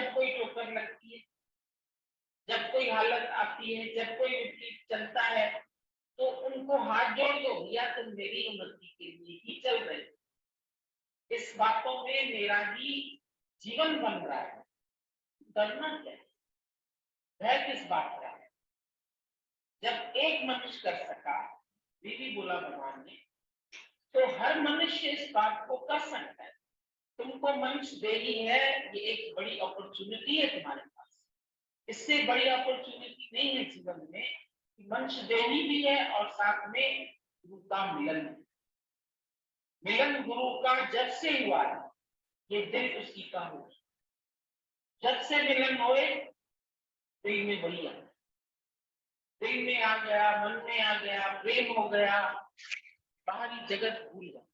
जब कोई ठोकर लगती है, जब कोई हालत आती है, जब कोई विपरीत चलता है, तो उनको हाथ जोड़ दो, या तुम मेरी उन्नति के लिए ही चल रहे हो, इस बातों में मेरा ही जीवन बन रहा है, डरना क्या है, भय किस बात का है? जब एक मनुष्य कर सका, बीवी बोला भगवान ने, तो हर मनुष्य इस बात को कर सकता है। तुमको मंच दे ही है, ये एक बड़ी अपॉर्चुनिटी है तुम्हारे पास। इससे बड़ी अपॉर्चुनिटी नहीं है जीवन में कि मंच देनी भी है और साथ में गुरु का मिलन। मिलन गुरु का जब से हुआ है, ये दिल उसी का हो। जब से मिलन होए, दिल में वही आ, दिल में आ गया, मन में आ गया, प्रेम हो गया, बाहरी जगत भूल गया।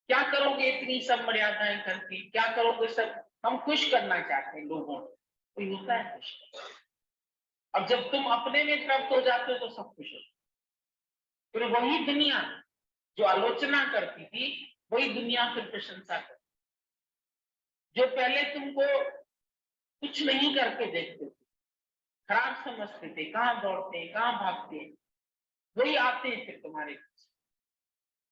क्या करोगे इतनी सब मर्यादाएं करके, क्या करोगे? सब हम खुश करना चाहते हैं लोगों को, कोई होता है खुश? अब जब तुम अपने में तृप्त हो जाते हो तो सब खुश हो। फिर वही दुनिया जो आलोचना करती थी, वही दुनिया फिर प्रशंसा करती। जो पहले तुमको कुछ नहीं करके देखते थे, खराब समझते थे, कहाँ दौड़ते कहाँ भागते, वही आते हैं फिर तुम्हारे पीछे।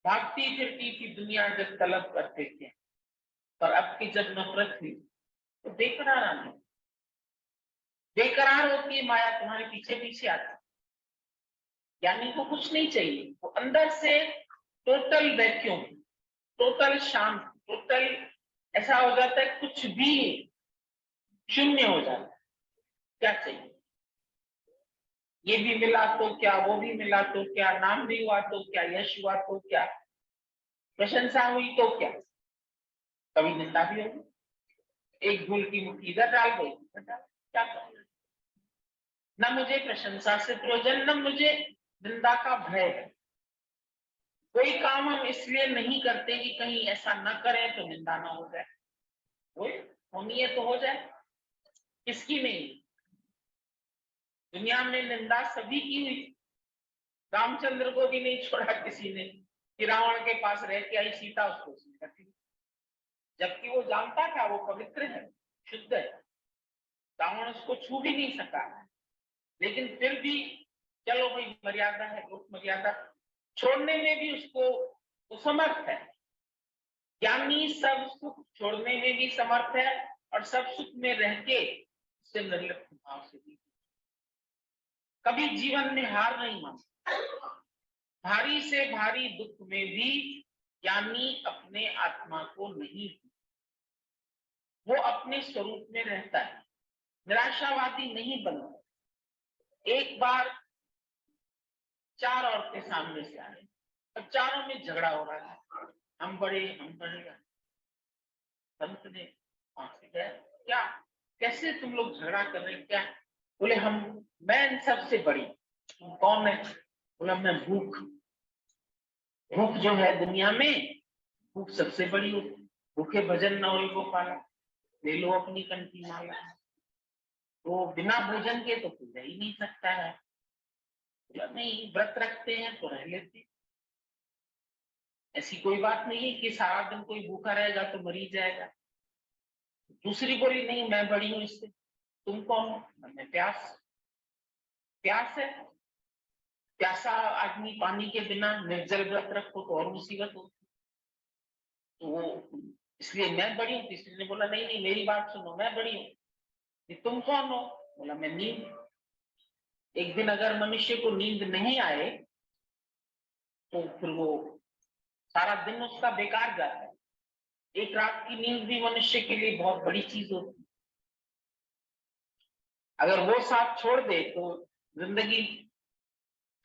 भागती फिरती थी दुनिया जब तलब करते थे, पर अब की जब नफरत हुई तो बेकरार आने, बेकरार होती है माया, तुम्हारे पीछे पीछे आती। ज्ञानी को कुछ नहीं चाहिए, वो अंदर से टोटल वैक्यूम, टोटल शांत, टोटल ऐसा हो जाता है, कुछ भी शून्य हो जाता है। क्या चाहिए? ये भी मिला तो क्या, वो भी मिला तो क्या, नाम भी हुआ तो क्या, यश हुआ तो क्या, प्रशंसा हुई तो क्या, कभी निंदा भी होगी। एक धूल की मुट्ठी इधर डाल गई, क्या करूं? न मुझे प्रशंसा से प्रयोजन, न मुझे निंदा का भय है। कोई काम हम इसलिए नहीं करते कि कहीं ऐसा न करें तो निंदा ना हो जाए। वो होनी है तो हो जाए, किसकी नहीं? दुनिया में निंदा सभी की हुई। रामचंद्र को भी नहीं छोड़ा किसी ने कि रावण के पास रह के आई सीता उसको करती, जबकि वो जानता था वो पवित्र है, शुद्ध है, रावण उसको छू भी नहीं सका। लेकिन फिर भी चलो भाई, मर्यादा है, लोक मर्यादा, छोड़ने में भी उसको समर्थ है। ज्ञानी सब सुख छोड़ने में भी समर्थ है और सब सुख में रह के उससे निर्लिप्त भाव से भी कभी जीवन में हार नहीं मानता। भारी से भारी दुख में भी ज्ञानी अपने आत्मा को नहीं, वो अपने स्वरूप में रहता है, निराशावादी नहीं बनता। एक बार 4 औरतें सामने से आए और चारों में झगड़ा हो रहा है, हम बड़े संत ने क्या, कैसे तुम लोग झगड़ा कर रहे हैं? क्या? बोले मैं इन सबसे बड़ी। तुम कौन है? बोला मैं भूख। भूख जो है दुनिया में, भूख सबसे बड़ी होती। भूखे भजन न होई गोपाला, ले लो अपनी कंठी माला। तो बिना भोजन के तो पूजा ही नहीं सकता है। बोला नहीं, व्रत रखते हैं तो रह लेते, ऐसी कोई बात नहीं है कि सारा दिन कोई भूखा रहेगा तो मरी जाएगा। दूसरी बोली नहीं, मैं बड़ी हूं इससे। तुम कौन हो? मैं प्यास। प्यास है, प्यासा आदमी पानी के बिना निर्जल व्रत रखो तो और मुसीबत हो। तो वो इसलिए मैं बड़ी हूँ। तीसरी ने बोला नहीं नहीं, मेरी बात सुनो, मैं बड़ी हूँ। तुम कौन हो? बोला मैं नींद। एक दिन अगर मनुष्य को नींद नहीं आए तो फिर वो सारा दिन उसका बेकार जाता है। एक रात की नींद भी मनुष्य के लिए बहुत बड़ी चीज होती है। अगर वो साथ छोड़ दे तो जिंदगी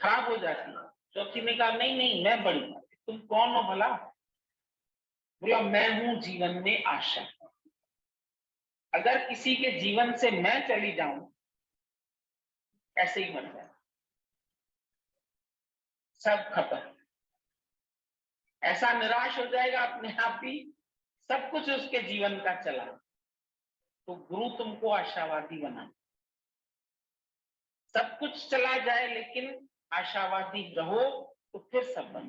खराब हो जाती है। चौथी ने कहा नहीं नहीं, मैं बड़ी हूँ। तुम कौन हो भला? बोला मैं हूं जीवन में आशा। अगर किसी के जीवन से मैं चली जाऊं, ऐसे ही मर जाए, सब खत्म, ऐसा निराश हो जाएगा अपने आप ही, सब कुछ उसके जीवन का चला। तो गुरु तुमको आशावादी बना, सब कुछ चला जाए लेकिन आशावादी रहो तो फिर सब बन।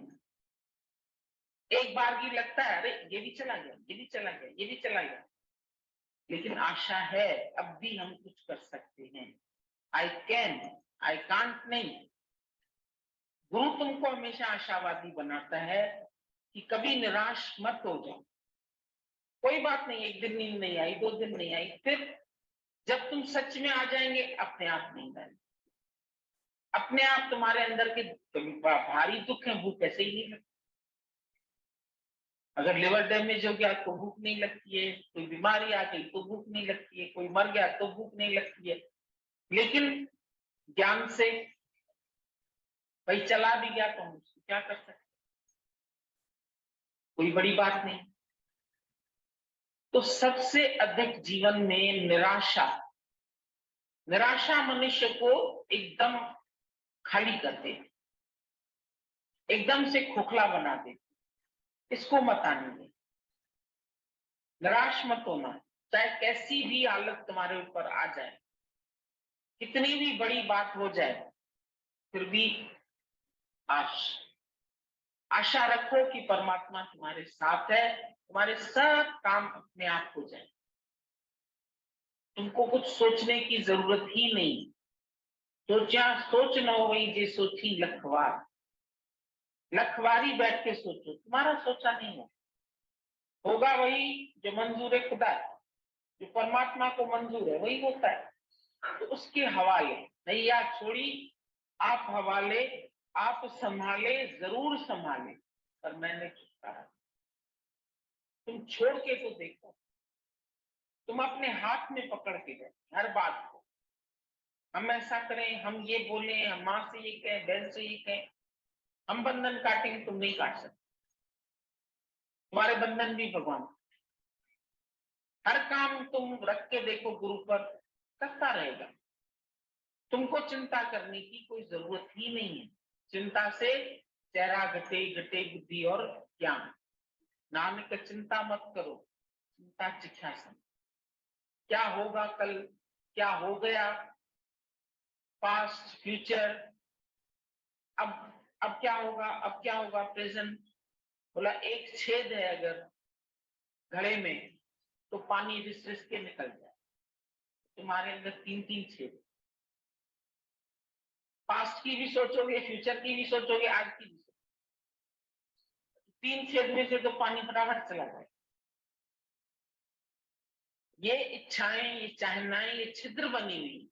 एक बार भी लगता है अरे ये भी चला गया, ये भी चला गया, ये भी चला गया, लेकिन आशा है, अब भी हम कुछ कर सकते हैं। आई कैन, आई कांट नहीं। गुरु तुमको हमेशा आशावादी बनाता है कि कभी निराश मत हो जाओ। कोई बात नहीं, एक दिन नींद नहीं आई, 2 दिन नहीं आई, फिर जब तुम सच में आ जाएंगे अपने आप नींद आएगी। अपने आप तुम्हारे अंदर के भारी दुख है वो कैसे ही नहीं लगते। अगर लिवर डैमेज हो गया तो भूख नहीं लगती है, कोई बीमारी आ गई तो भूख नहीं लगती है, कोई मर गया तो भूख नहीं लगती है। लेकिन ज्ञान से भाई चला भी गया तो हम उसको क्या कर सकते, कोई बड़ी बात नहीं। तो सबसे अधिक जीवन में निराशा, निराशा मनुष्य को एकदम खाली कर देती, एकदम से खोखला बना देती। इसको मत आने दे, निराश मत होना। चाहे कैसी भी हालत तुम्हारे ऊपर आ जाए, कितनी भी बड़ी बात हो जाए, फिर भी आशा रखो कि परमात्मा तुम्हारे साथ है, तुम्हारे सब काम अपने आप हो जाए। तुमको कुछ सोचने की जरूरत ही नहीं। सोचा सोच न होई जे सोची लखवार, लखवारी बैठ के सोचो, तुम्हारा सोचा नहीं होगा वही जो मंजूर है खुदा है, जो परमात्मा को मंजूर है वही होता है। तो उसके हवाले नैया छोड़ी, आप हवाले, आप संभाले, जरूर संभाले, पर मैंने कहा तुम छोड़ के तो देखो। तुम अपने हाथ में पकड़ के रहो हर बात को। हम ऐसा करें, हम ये बोले, हम माँ से ये कहें, बहन से ये कहें, हम बंधन काटेंगे, तुम नहीं काट सकते। तुम्हारे बंधन भी भगवान। हर काम तुम रख के देखो गुरु पर, करता रहेगा। तुमको चिंता करने की कोई जरूरत ही नहीं है। चिंता से चेहरा घटे घटे बुद्धि और ज्ञान। नानक चिंता मत करो, चिंता जिज्ञासा। क्या होगा कल, क्या हो गया, पास्ट फ्यूचर, अब क्या होगा, अब क्या होगा प्रेजेंट। बोला एक छेद है अगर घड़े में तो पानी रिस रिस के निकल जाए। तुम्हारे अंदर 3-3 छेद, पास्ट की भी सोचोगे, फ्यूचर की भी सोचोगे, आज की भी सोचोगे। 3 छेद में से तो पानी फटाफट चला जाए। ये इच्छाएं, ये चाहनाएं, ये छिद्र बनी हुई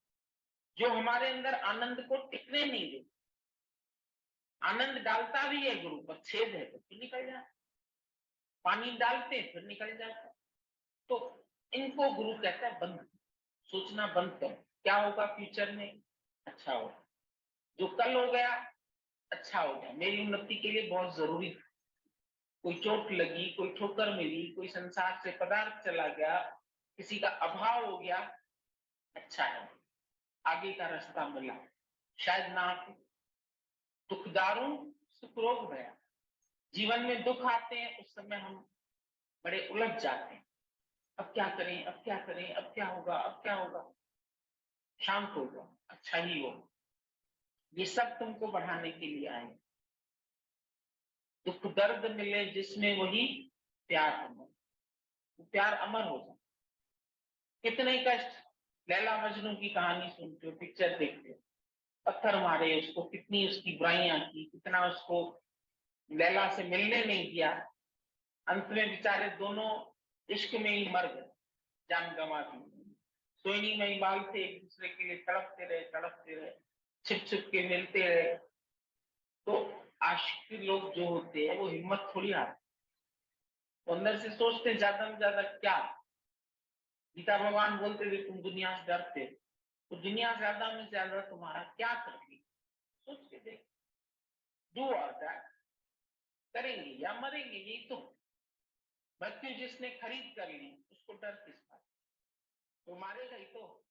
जो हमारे अंदर आनंद को टिकने नहीं देती। आनंद डालता भी है गुरु पर, छेद है तो फिर निकल जाता, पानी डालते फिर निकल जाता। तो इनको गुरु कहता है बंद, सोचना बंद करो क्या होगा फ्यूचर में, अच्छा होगा। जो कल हो गया अच्छा हो गया, मेरी उन्नति के लिए बहुत जरूरी था। कोई चोट लगी, कोई ठोकर मिली, कोई संसार से पदार्थ चला गया, किसी का अभाव हो गया, अच्छा है, आगे का रास्ता मिला, शायद ना आते। दुख दारुण सुख रोग भया। जीवन में दुख आते हैं, उस समय हम बड़े उलझ जाते हैं। अब क्या करें, अब क्या करें, अब क्या होगा, अब क्या होगा। शांत हो जाओ, अच्छा ही होगा। ये सब तुमको बढ़ाने के लिए आए। दुख दर्द मिले जिसमें वही प्यार अमर, प्यार अमर हो जाए। कितने कष्ट, लैला मजनू की कहानी सुनते हो, पिक्चर देखते हो, पत्थर मारे उसको, कितनी उसकी बुराइयां की, कितना उसको लैला से मिलने नहीं दिया। अंत में बेचारे दोनों इश्क में ही मर गए, जान गंवा दी। सोनी में ही बाल थे, एक दूसरे के लिए तड़पते रहे, तड़पते रहे, छिप छिप के मिलते रहे। तो आशिक लोग जो होते हैं वो हिम्मत थोड़ी हारते, तो अंदर से सोचते ज्यादा में ज्यादा क्या। गीता भगवान बोलते थे तुम दुनिया से डरते, तो दुनिया ज्यादा में ज्यादा तुम्हारा क्या करती, सोच के देख। डू और दैट, करेंगे या मरेंगे, यही तो। मृत्यु जिसने खरीद कर ली उसको डर किस बात, तो मारेगा ही तो।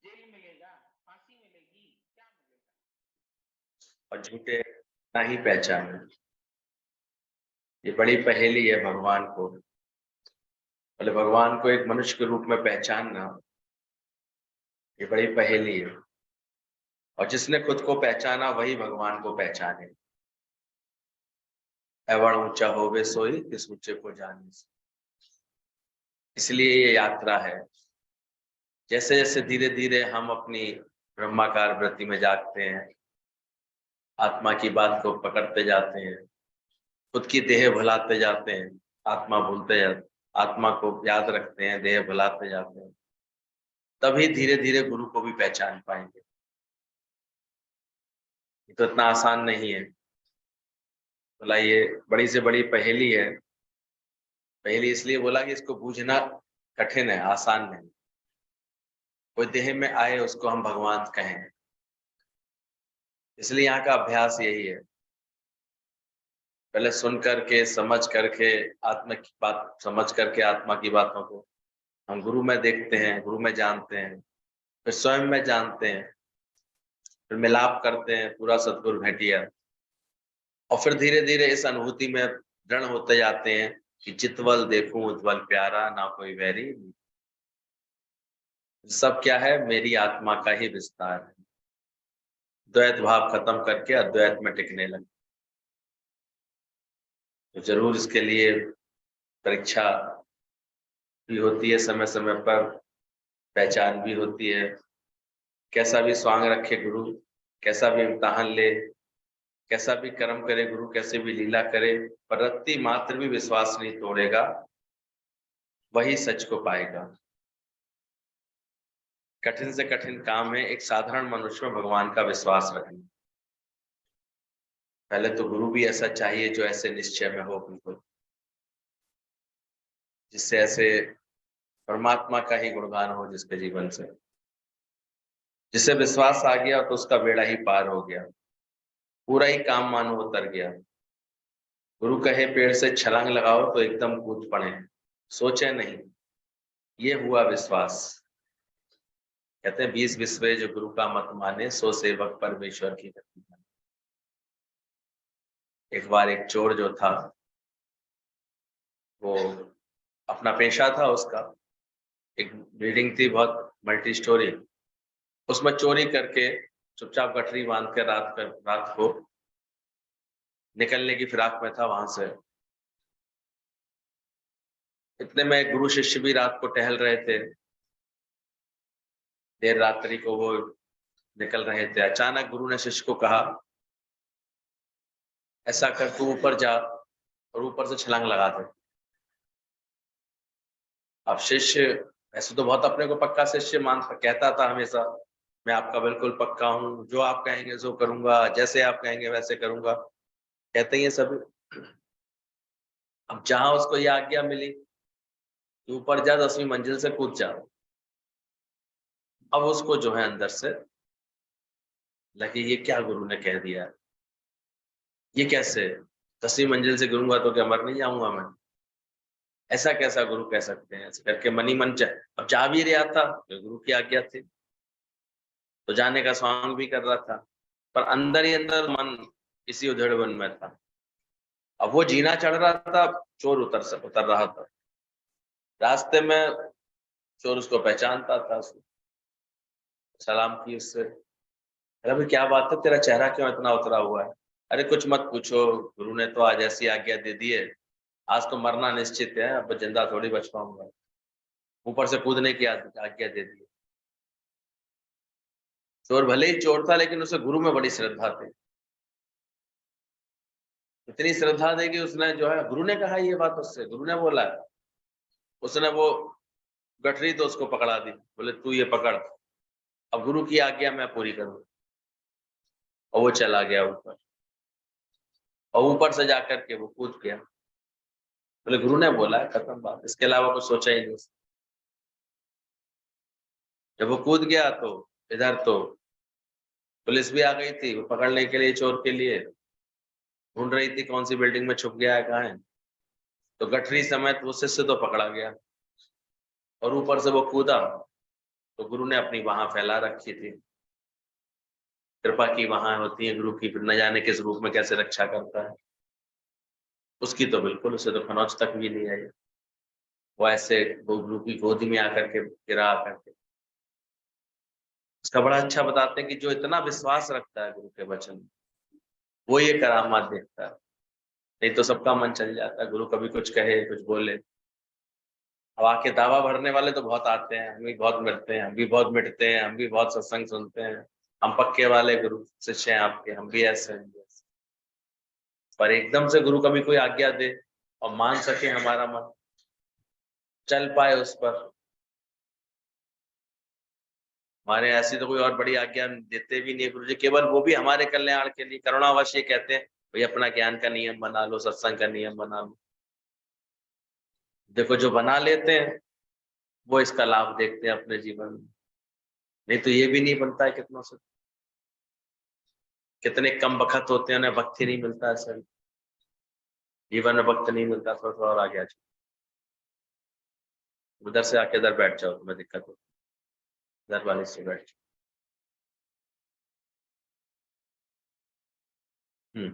जेल मिलेगा, फांसी मिलेगी, क्या मिलेगा। और झूठे ना ही पहचाने, ये बड़ी पहेली है भगवान को। बोले भगवान को एक मनुष्य के रूप में पहचानना, ये बड़ी पहेली है। और जिसने खुद को पहचाना वही भगवान को पहचाने। एवं ऊंचा होवे सोई किस ऊंचे को जाने से। इसलिए ये यात्रा है। जैसे जैसे धीरे धीरे हम अपनी ब्रह्माकार वृत्ति में जागते हैं, आत्मा की बात को पकड़ते जाते हैं, खुद की देह भुलाते जाते हैं, आत्मा भूलते जाते, आत्मा को याद रखते हैं, देह भुलाते जाते हैं, तभी धीरे धीरे गुरु को भी पहचान पाएंगे। ये तो इतना आसान नहीं है। बोला ये बड़ी से बड़ी पहेली है। पहेली इसलिए बोला कि इसको बूझना कठिन है, आसान नहीं। कोई देह में आए उसको हम भगवान कहें, इसलिए यहाँ का अभ्यास यही है। पहले सुन करके, समझ करके, आत्मा की बात समझ करके, आत्मा की बातों को हम गुरु में देखते हैं, गुरु में जानते हैं, फिर स्वयं में जानते हैं, फिर मिलाप करते हैं, पूरा सतगुरु भेटिया। और फिर धीरे धीरे इस अनुभूति में दृढ़ होते जाते हैं कि चितवल देखूं उज्ज्वल प्यारा, ना कोई वैरी। सब क्या है? मेरी आत्मा का ही विस्तार है। द्वैत भाव खत्म करके अद्वैत में टिकने लगे। तो जरूर इसके लिए परीक्षा भी होती है, समय समय पर पहचान भी होती है। कैसा भी स्वांग रखे गुरु, कैसा भी इम्तिहान ले, कैसा भी कर्म करे गुरु, कैसे भी लीला करे, पर रत्ती मात्र भी विश्वास नहीं तोड़ेगा, वही सच को पाएगा। कठिन से कठिन काम है एक साधारण मनुष्य में भगवान का विश्वास रखना। पहले तो गुरु भी ऐसा चाहिए जो ऐसे निश्चय में हो बिल्कुल, जिससे ऐसे परमात्मा का ही गुणगान हो जिसके जीवन से, जिससे विश्वास आ गया तो उसका बेड़ा ही पार हो गया, पूरा ही काम मानो उतर गया। गुरु कहे पेड़ से छलांग लगाओ तो एकदम कूद पड़े, सोचे नहीं, ये हुआ विश्वास। कहते हैं 20 विश्वे जो गुरु का मत माने, सो सेवक परमेश्वर की गति माने। एक बार एक चोर जो था, वो अपना पेशा था उसका, एक बिल्डिंग थी बहुत मल्टी स्टोरी, उसमें चोरी करके चुपचाप गठरी बांध के रात को निकलने की फिराक में था वहां से। इतने में गुरु शिष्य भी रात को टहल रहे थे, देर रात्रि को वो निकल रहे थे। अचानक गुरु ने शिष्य को कहा, ऐसा कर तू ऊपर जा और ऊपर से छलांग लगा दे। अब शिष्य ऐसे तो बहुत अपने को पक्का शिष्य मानता, कहता था हमेशा, मैं आपका बिल्कुल पक्का हूँ, जो आप कहेंगे सो करूंगा, जैसे आप कहेंगे वैसे करूंगा, कहते ही सब। अब जहां उसको ये आज्ञा मिली कि ऊपर जा, 10वीं मंजिल से कूद जा, अब उसको जो है अंदर से लगे ये क्या गुरु ने कह दिया, ये कैसे? 10वीं मंजिल से गिरूंगा तो क्या मर नहीं जाऊंगा मैं? ऐसा कैसा गुरु कह सकते हैं? ऐसे करके मनी मन अब जा भी रहा था, तो गुरु की आज्ञा थी तो जाने का स्वांग भी कर रहा था, पर अंदर ही अंदर मन इसी उधेड़बन में था। अब वो जीना चढ़ रहा था, चोर उतर रहा था रास्ते में। चोर उसको पहचानता था, सलाम की उससे, अरे भाई क्या बात है, तेरा चेहरा क्यों इतना उतरा हुआ है? अरे कुछ मत पूछो, गुरु ने तो आज ऐसी आज्ञा दे दी है, आज तो मरना निश्चित है, अब जिंदा थोड़ी बच पाऊंगा, ऊपर से कूदने की आज्ञा दे दी। चोर भले ही चोर था, लेकिन उसे गुरु में बड़ी श्रद्धा थी। इतनी श्रद्धा थी कि उसने जो है, गुरु ने कहा ये बात उससे, गुरु ने बोला, उसने वो गठरी तो उसको पकड़ा दी, बोले तू ये पकड़, अब गुरु की आज्ञा मैं पूरी करूँ। और वो चला गया ऊपर, और ऊपर से जाकर के वो कूद गया। बोले गुरु ने बोला है, खत्म बात, इसके अलावा कुछ सोचा ही नहीं। जब वो कूद गया तो इधर तो पुलिस भी आ गई थी, वो पकड़ने के लिए चोर के लिए ढूंढ रही थी कौन सी बिल्डिंग में छुप गया है, कहाँ है। तो गठरी समेत वो शिष्य तो पकड़ा गया, और ऊपर से वो कूदा तो गुरु ने अपनी वहां फैला रखी थी, कृपा की वहां होती है गुरु की, फिर न जाने किस रूप में कैसे रक्षा करता है उसकी, तो बिल्कुल उसे तो खनौच तक भी नहीं आई। वो ऐसे वो गुरु की गोदी में आकर के गिरा आकर के। उसका बड़ा अच्छा बताते हैं कि जो इतना विश्वास रखता है गुरु के वचन, वो ये करामात देखता है। नहीं तो सबका मन चल जाता है, गुरु कभी कुछ कहे कुछ बोले, अब आके दावा भरने वाले तो बहुत आते हैं, हम भी बहुत मिलते हैं, हम भी बहुत मिटते हैं, हम भी बहुत सत्संग सुनते हैं, हम पक्के वाले गुरु शिष्य हैं आपके, हम भी ऐसे हैं। पर एकदम से गुरु कभी कोई आज्ञा दे और मान सके हमारा मन, चल पाए उस पर, हमारे ऐसी तो कोई और बड़ी आज्ञा देते भी नहीं गुरु जी, केवल वो भी हमारे कल्याण के लिए करुणावश ये कहते हैं भाई अपना ज्ञान का नियम बना लो, सत्संग का नियम बना लो। देखो जो बना लेते हैं वो इसका लाभ देखते हैं अपने जीवन में, नहीं तो ये भी नहीं बनता है। कितने कम बखत होते हैं, उन्हें वक्त ही नहीं मिलता है सर, जीवन में वक्त नहीं मिलता। थोड़ा थोड़ा और आगे आ जाओ, उधर से आके इधर बैठ जाओ, तुम्हें दिक्कत हो, इधर वाले से बैठ जाओ।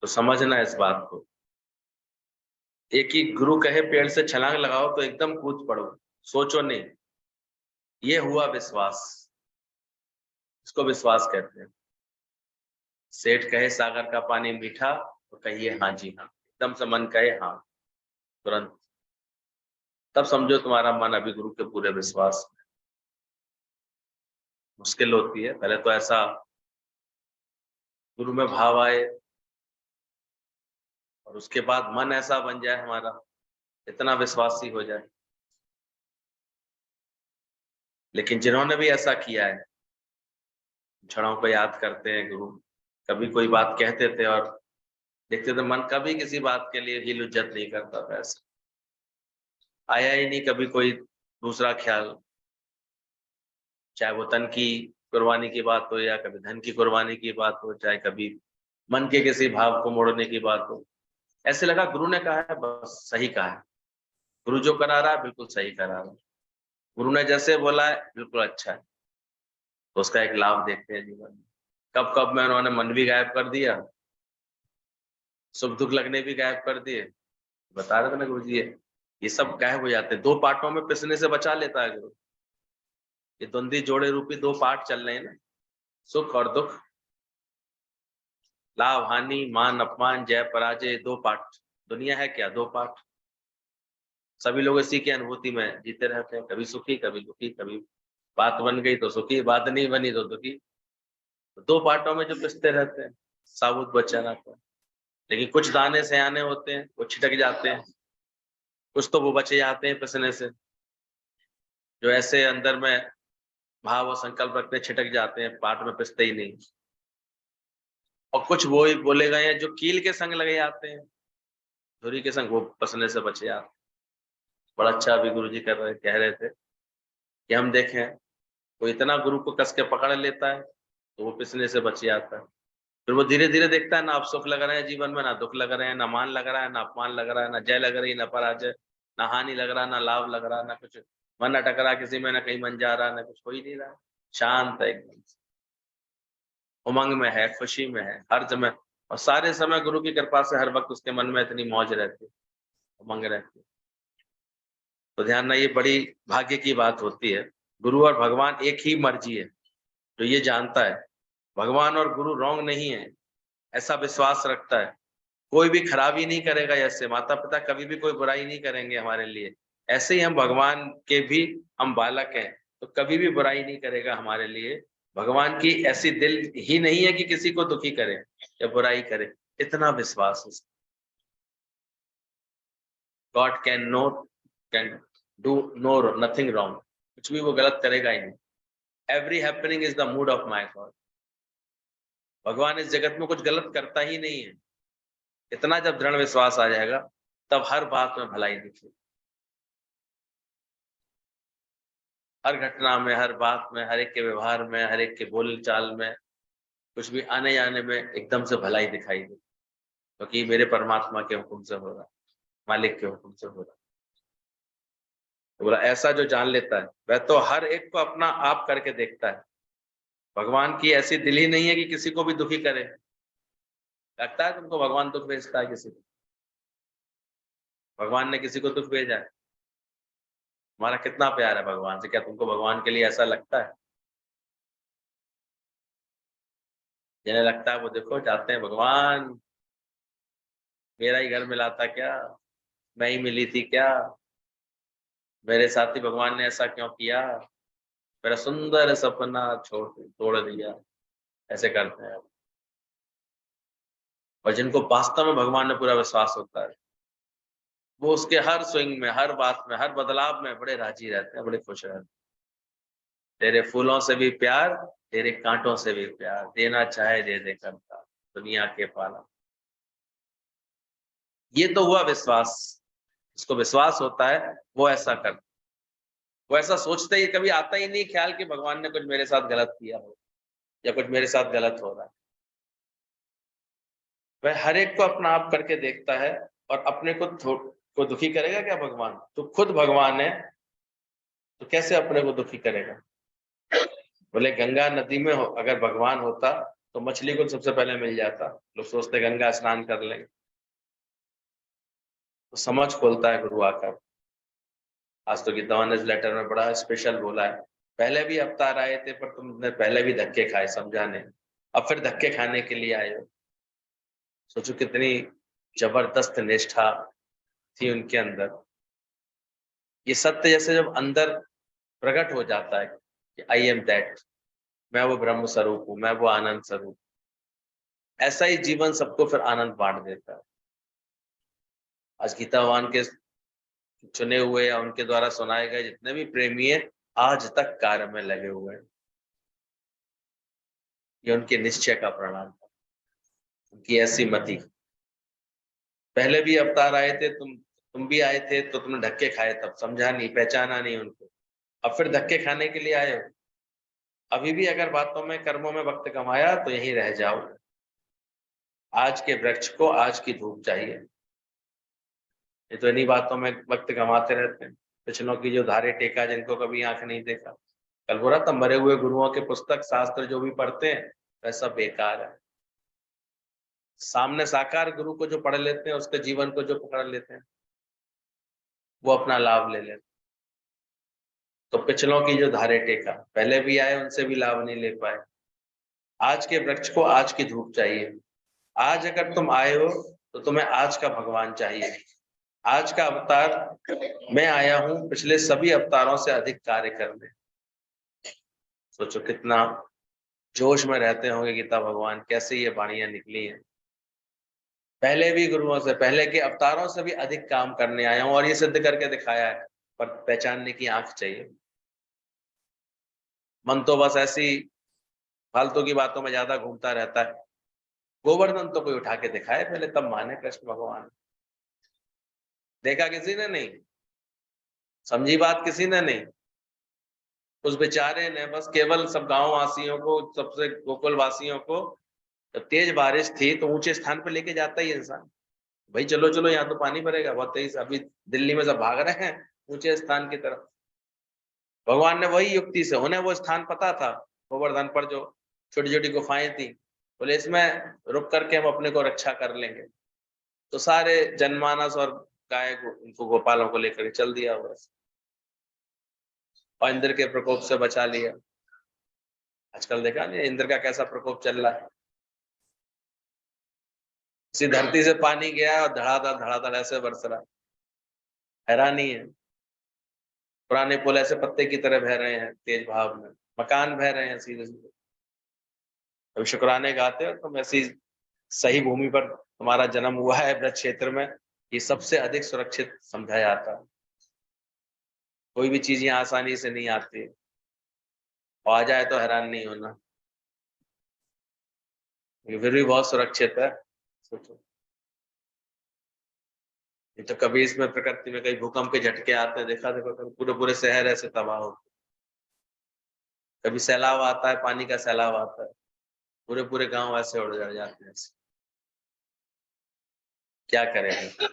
तो समझना इस बात को, एक ही गुरु कहे पेड़ से छलांग लगाओ तो एकदम कूद पड़ो, सोचो नहीं। ये हुआ विश्वास, इसको विश्वास कहते हैं। सेठ कहे सागर का पानी मीठा तो कहिए हाँ जी हाँ, एकदम से मन कहे हाँ तुरंत, तब समझो तुम्हारा मन अभी गुरु के पूरे विश्वास में। मुश्किल होती है, पहले तो ऐसा गुरु में भाव आए और उसके बाद मन ऐसा बन जाए हमारा, इतना विश्वासी हो जाए। लेकिन जिन्होंने भी ऐसा किया है, क्षणों को याद करते हैं गुरु, कभी कोई बात कहते थे और देखते थे मन कभी किसी बात के लिए हिल हुज्जत नहीं करता था, ऐसा आया ही नहीं कभी कोई दूसरा ख्याल, चाहे वो तन की कुर्बानी की बात हो या कभी धन की कुर्बानी की बात हो, चाहे कभी मन के किसी भाव को मोड़ने की बात हो। ऐसे लगा गुरु ने कहा है बस सही कहा है, गुरु जो करा रहा है बिल्कुल सही करा रहा है, गुरु ने जैसे बोला है बिल्कुल अच्छा है। तो उसका एक लाभ देखते हैं जीवन में। कब कब में उन्होंने मन भी गायब कर दिया, सुख दुख लगने भी गायब कर दिए। बता रहे थे ना गुरु जी, ये सब गायब हो जाते हैं, दो पार्टों में पिसने से बचा लेता है गुरु। ये द्वंद्वी जोड़े रूपी दो पार्ट चल रहे हैं ना, सुख और दुख, लाभ हानि, मान अपमान, जय पराजय, दो पार्ट। दुनिया है क्या, दो पार्ट। सभी लोग इसी की अनुभूति में जीते रहते हैं, कभी सुखी कभी दुखी, कभी बात बन गई तो सुखी, बात नहीं बनी तो दुखी। तो दो पार्टों में जो पिसते रहते हैं, साबुत बचा रहता है। लेकिन कुछ दाने सयाने होते हैं, वो छिटक जाते हैं, कुछ तो वो बचे जाते हैं पिसने से, जो ऐसे अंदर में भाव और संकल्प रखते छिटक जाते हैं, पार्ट में पिसते ही नहीं। और कुछ वो ही बोले गए हैं जो कील के संग लगे जाते हैं, धुरी के संग, वो पसने से बचे जाते हैं। बड़ा अच्छा अभी गुरु जी कह रहे थे कि हम देखें वो इतना गुरु को कस के पकड़ लेता है तो वो पिसने से बच जाता है। फिर वो धीरे धीरे देखता है ना आप सुख लग रहे हैं जीवन में, ना दुख लग रहे हैं, ना मान लग रहा है, ना अपमान लग रहा है, ना जय लग रही ना पराजय, ना हानि लग रहा, ना लाभ लग रहा, ना कुछ मन अटक रहा किसी में, ना कहीं मन जा रहा, ना कुछ हो ही नहीं रहा, शांत है एकदम, उमंग में है, खुशी में है हर समय। और सारे समय गुरु की कृपा से हर वक्त उसके मन में इतनी मौज रहती है, उमंग रहती है। तो ध्यान ना, ये बड़ी भाग्य की बात होती है। गुरु और भगवान एक ही मर्जी है, जो ये जानता है भगवान और गुरु रॉन्ग नहीं है, ऐसा विश्वास रखता है, कोई भी खराबी नहीं करेगा। ऐसे माता पिता कभी भी कोई बुराई नहीं करेंगे हमारे लिए, ऐसे ही हम भगवान के भी हम बालक हैं, तो कभी भी बुराई नहीं करेगा हमारे लिए। भगवान की ऐसी दिल ही नहीं है कि किसी को दुखी करे या बुराई करे, इतना विश्वास है। God can do no nothing wrong, कुछ भी वो गलत करेगा ही नहीं। Every happening is the mood of my God. भगवान इस जगत में कुछ गलत करता ही नहीं है। इतना जब दृढ़ विश्वास आ जाएगा तब हर बात में भलाई दिखेगी, हर घटना में, हर बात में, हर एक के व्यवहार में, हर एक के बोल चाल में, कुछ भी आने जाने में एकदम से भलाई दिखाई दे, क्योंकि मेरे परमात्मा के हुक्म से हो रहा, मालिक के हुक्म से हो रहा। तो बोला ऐसा जो जान लेता है वह तो हर एक को अपना आप करके देखता है। भगवान की ऐसी दिल ही नहीं है कि किसी को भी दुखी करे। लगता है तुमको भगवान दुख भेजता है किसी को? भगवान ने किसी को दुख भेजा है? हमारा कितना प्यार है भगवान से, क्या तुमको भगवान के लिए ऐसा लगता है? जिन्हें लगता है वो देखो जाते हैं भगवान मेरा ही घर मिलाता क्या, मैं ही मिली थी क्या, मेरे साथ ही भगवान ने ऐसा क्यों किया, मेरा सुंदर सपना छोड़ तोड़ दिया, ऐसे करते हैं। और जिनको वास्तव में भगवान ने पूरा विश्वास होता है, वो उसके हर स्विंग में, हर बात में, हर बदलाव में बड़े राजी रहते हैं, बड़े खुश रहते हैं। तेरे फूलों से भी प्यार, तेरे कांटों से भी प्यार, देना चाहे दे दे करता, दुनिया के पाला। ये तो हुआ विश्वास। जिसको विश्वास होता है वो ऐसा करता, वो ऐसा सोचते ही कभी आता ही नहीं ख्याल कि भगवान ने कुछ मेरे साथ गलत किया हो या कुछ मेरे साथ गलत हो रहा है। वह हर एक को अपना आप करके देखता है, और अपने को दुखी करेगा क्या भगवान? तो खुद भगवान है, तो कैसे अपने को दुखी करेगा? बोले गंगा नदी में अगर भगवान होता तो मछली को सबसे पहले मिल जाता। लोग सोचते गंगा स्नान कर लेंगे, तो समझ खोलता है गुरु आकर। आज तो गीता इस लेटर में बड़ा स्पेशल बोला है, पहले भी अवतार आए थे पर तुमने पहले भी धक्के खाए, समझा नहीं, अब फिर धक्के खाने के लिए आए हो। सोचो कितनी जबरदस्त निष्ठा थी उनके अंदर। ये सत्य जैसे जब अंदर प्रकट हो जाता है कि आई एम दैट, मैं वो ब्रह्म स्वरूप हूँ, मैं वो आनंद स्वरूप, ऐसा ही जीवन सबको फिर आनंद बांट देता है। आज गीता भगवान के चुने हुए या उनके द्वारा सुनाए गए जितने भी प्रेमी है, आज तक कार्य में लगे हुए हैं। ये उनके निश्चय का परिणाम, उनकी ऐसी मति। पहले भी अवतार आए थे, तुम भी आए थे, तो तुमने धक्के खाए, तब समझा नहीं, पहचाना नहीं उनको, अब फिर धक्के खाने के लिए आए हो। अभी भी अगर बातों में, कर्मों में वक्त कमाया तो यहीं रह जाओ। आज के वृक्ष को आज की धूप चाहिए। ये तो इन्हीं बातों में वक्त गंवाते रहते हैं। पिछलों की जो धारे टेका, जिनको कभी आंख नहीं देखा। कल बोला था, मरे हुए गुरुओं के पुस्तक शास्त्र जो भी पढ़ते हैं वह सब बेकार है। सामने साकार गुरु को जो पढ़ लेते हैं, उसके जीवन को जो पकड़ लेते हैं, वो अपना लाभ ले लेते हैं। तो पिछलों की जो धारे टेका, पहले भी आए, उनसे भी लाभ नहीं ले पाए। आज के वृक्ष को आज की धूप चाहिए। आज अगर तुम आए हो तो तुम्हें आज का भगवान चाहिए। आज का अवतार मैं आया हूं पिछले सभी अवतारों से अधिक कार्य करने। सोचो कितना जोश में रहते होंगे गीता भगवान, कैसे ये वाणियां निकली हैं। पहले भी गुरुओं से, पहले के अवतारों से भी अधिक काम करने आया हूं, और ये सिद्ध करके दिखाया है, पर पहचानने की आंख चाहिए। मन तो बस ऐसी फालतू की बातों में ज्यादा घूमता रहता है। गोवर्धन तो कोई उठा के दिखाए पहले, तब माने कृष्ण भगवान। देखा किसी ने नहीं, समझी बात किसी ने नहीं। उस बेचारे ने बस केवल सब गांव वासियों को, सबसे गोकुल वासियों को, जब तेज बारिश थी तो ऊंचे स्थान पर लेके जाता ही इंसान, भाई चलो चलो यहाँ तो पानी भरेगा बहुत तेज, अभी दिल्ली में सब भाग रहे हैं ऊंचे स्थान की तरफ। भगवान ने वही युक्ति से, उन्हें वो स्थान पता था गोवर्धन पर जो छोटी छोटी गुफाएं थी, बोले इसमें रुक करके हम अपने को रक्षा कर लेंगे। तो सारे जनमानस और गाय उनको गोपालों को लेकर चल दिया बस, और इंद्र के प्रकोप से बचा लिया। आजकल देखा नहीं इंद्र का कैसा प्रकोप चल रहा है। इसी धरती से पानी गया और धड़ाधड़ ऐसे बरस रहा, हैरानी है। पुराने पुल ऐसे पत्ते की तरह बह रहे हैं तेज भाव में, मकान बह रहे हैं सीधे सीधे। अभी शुक्राने गाते हो तुम, ऐसी सही भूमि पर तुम्हारा जन्म हुआ है ब्रज क्षेत्र में, ये सबसे अधिक सुरक्षित समझा जाता है। कोई भी चीज यहाँ आसानी से नहीं आती, और आ जाए तो हैरान नहीं होना, ये फिर भी बहुत सुरक्षित है। सोचो, ये तो कभी इसमें प्रकृति में कई भूकंप के झटके आते हैं, देखा देखो तो पूरे पूरे शहर ऐसे तबाह होते। कभी सैलाब आता है, पानी का सैलाब आता है, पूरे पूरे गांव ऐसे उड़ जाते हैं। क्या करेंगे?